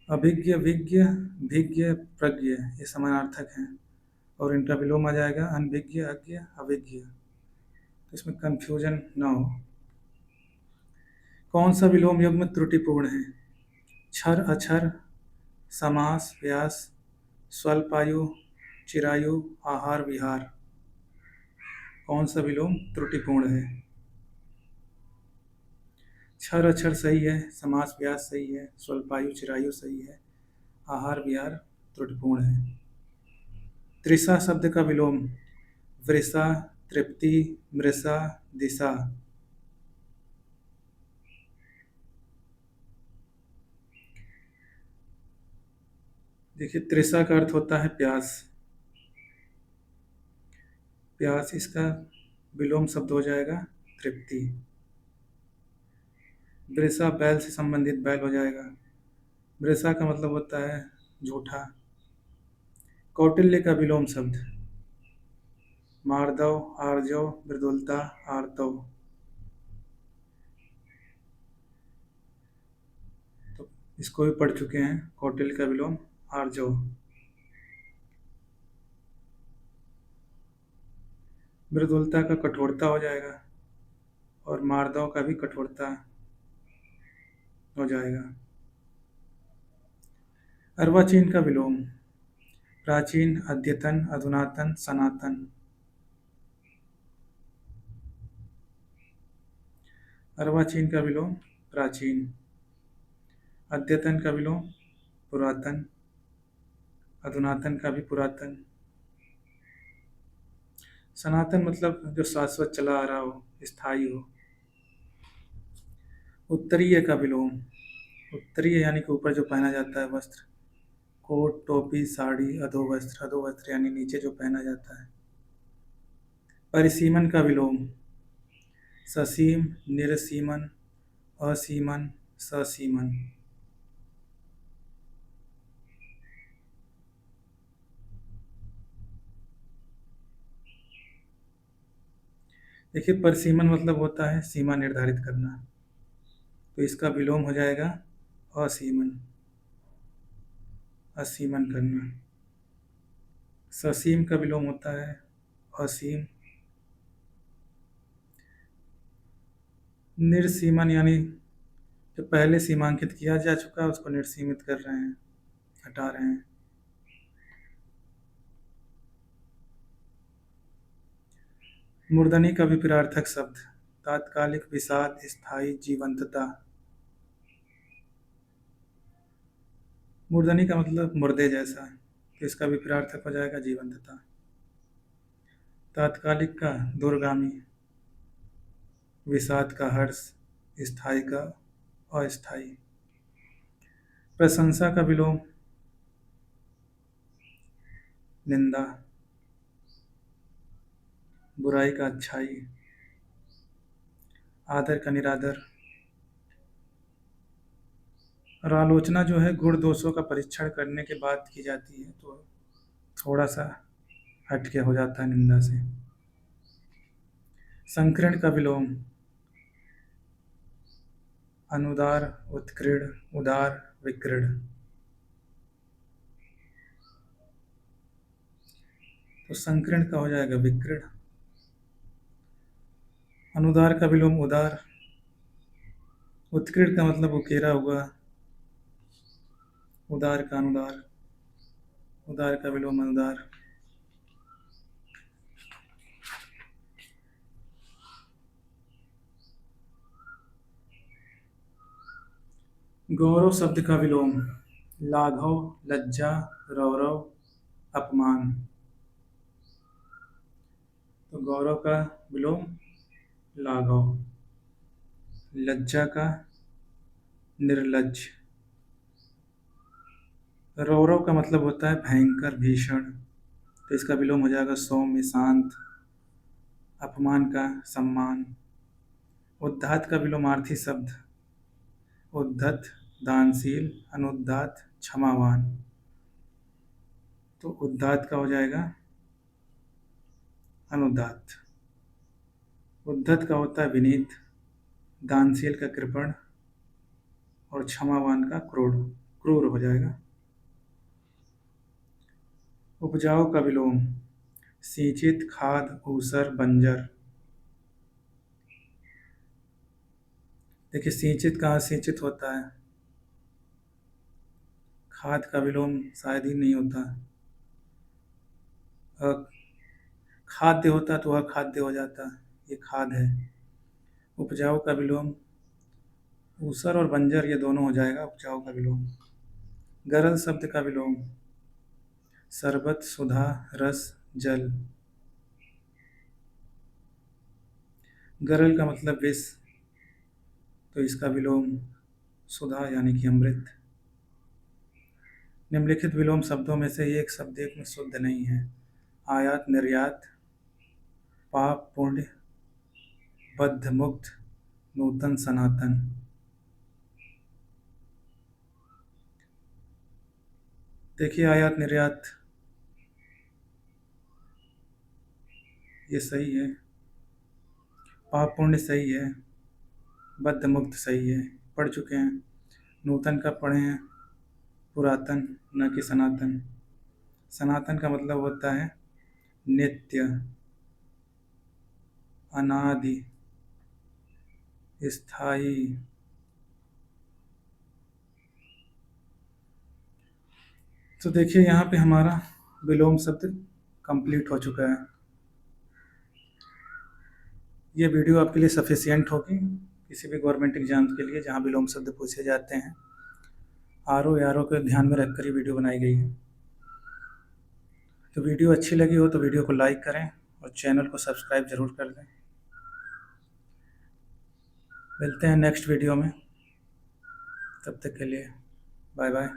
अभिज्ञ, विज्ञ, भिज्ञ, प्रज्ञ ये समानार्थक हैं और इनका विलोम आ जाएगा अनभिज्ञ, अज्ञ, अविज्ञ। तो इसमें कंफ्यूजन ना हो। कौन सा विलोम युग्म त्रुटिपूर्ण है? क्षर, अक्षर, समास, व्यास, स्वल्पायु, चिरायु, आहार, विहार। कौन सा विलोम त्रुटिपूर्ण है? क्षर अक्षर सही है, समास व्यास सही है, स्वल्पायु चिरायु सही है, आहार विहार त्रुटिपूर्ण है। त्रिशा शब्द का विलोम वृषा, तृप्ति, मृषा, दिशा। देखिए, तृषा का अर्थ होता है प्यास। प्यास, इसका विलोम शब्द हो जाएगा तृप्ति। वृषा बैल से संबंधित बैल हो जाएगा। वृषा का मतलब होता है झूठा। कौटिल्य का विलोम शब्द मार्दव, आर्जव, मृदुलता, आर्तव। तो इसको भी पढ़ चुके हैं। कौटिल्य का विलोम आर्जव। मृदुलता का कठोरता हो जाएगा, और मार्दव का भी कठोरता हो जाएगा। अर्वाचीन का विलोम प्राचीन, अद्यतन, अधुनातन, सनातन। अर्वाचीन का विलोम प्राचीन। अद्यतन का विलोम पुरातन। अधुनातन का भी पुरातन। सनातन मतलब जो शाश्वत चला आ रहा हो, स्थायी हो। उत्तरीय का विलोम उत्तरीय यानी कि ऊपर जो पहना जाता है वस्त्र। कोट, टोपी, साड़ी, अधोवस्त्र। अधोवस्त्र यानी नीचे जो पहना जाता है। परिसीमन का विलोम ससीम, निरसीमन, असीमन, ससीमन। देखिए, परिसीमन मतलब होता है सीमा निर्धारित करना, तो इसका विलोम हो जाएगा असीमन। असीमन करना। ससीम का विलोम होता है असीम। निर्सीमन यानी जो पहले सीमांकित किया जा चुका है उसको निर्सीमित कर रहे हैं, हटा रहे हैं। मूर्धनी का विपरीतार्थक शब्द तात्कालिक, विषाद, स्थायी, जीवंतता। मूर्धनी का मतलब मुर्दे जैसा, तो इसका विपरीतार्थक हो जाएगा जीवंतता। तात्कालिक का दूरगामी, विषाद का हर्ष, स्थायी का अस्थायी। प्रशंसा का विलोम निंदा, बुराई का अच्छाई, आदर का निरादर। और आलोचना जो है गुण दोषों का परीक्षण करने के बाद की जाती है, तो थोड़ा सा हटके हो जाता है निंदा से। संकीर्ण का विलोम अनुदार, उत्कीर्ण, उदार, विकीर्ण। तो संकीर्ण का हो जाएगा विकीर्ण। अनुदार का विलोम उदार। उत्कीर्ण का मतलब उकेरा हुआ। उदार का अनुदार। उदार का विलोम अनुदार। गौरव शब्द का विलोम लाघव, लज्जा, रौरव, अपमान। तो गौरव का विलोम लाघव। लज्जा का निर्लज। रौरव का मतलब होता है भयंकर, भीषण, तो इसका विलोम हो जाएगा सौम्य, शांत। अपमान का सम्मान। उद्धात का विलोमार्थी शब्द उद्धत, दानशील, अनुदात, क्षमावान। तो उद्धात का हो जाएगा अनुदात। उद्धत का होता है विनीत, दानशील का कृपण, और क्षमावान का क्रूर। क्रूर हो जाएगा। उपजाऊ का विलोम सिंचित, खाद, ऊसर, बंजर। देखिए, सिंचित कहाँ सिंचित होता है। खाद का विलोम शायद ही नहीं होता। खाद्य होता तो वह खाद्य हो जाता, ये खाद है। उपजाऊ का विलोम ऊसर और बंजर, ये दोनों हो जाएगा उपजाऊ का विलोम। गरल शब्द का विलोम शरबत, सुधा, रस, जल। गरल का मतलब विष, तो इसका विलोम सुधा यानी कि अमृत। निम्नलिखित विलोम शब्दों में से एक शब्द एक में शुद्ध नहीं है। आयात निर्यात, पाप पुण्य, बद्ध मुक्त, नूतन सनातन। देखिए आयात निर्यात ये सही है, पाप पुण्य सही है, बद्ध मुक्त सही है, पढ़ चुके हैं। नूतन का पढ़े हैं, पुरातन न कि सनातन। सनातन का मतलब होता है नित्य, अनादि, स्थायी। तो देखिए यहाँ पे हमारा विलोम शब्द कंप्लीट हो चुका है। ये वीडियो आपके लिए सफिशियंट होगी किसी भी गवर्नमेंट एग्जाम के लिए जहाँ विलोम शब्द पूछे जाते हैं। आर ओ को ध्यान में रखकर ये वीडियो बनाई गई है। तो वीडियो अच्छी लगी हो तो वीडियो को लाइक करें और चैनल को सब्सक्राइब ज़रूर कर दें। मिलते हैं नेक्स्ट वीडियो में, तब तक के लिए बाय बाय।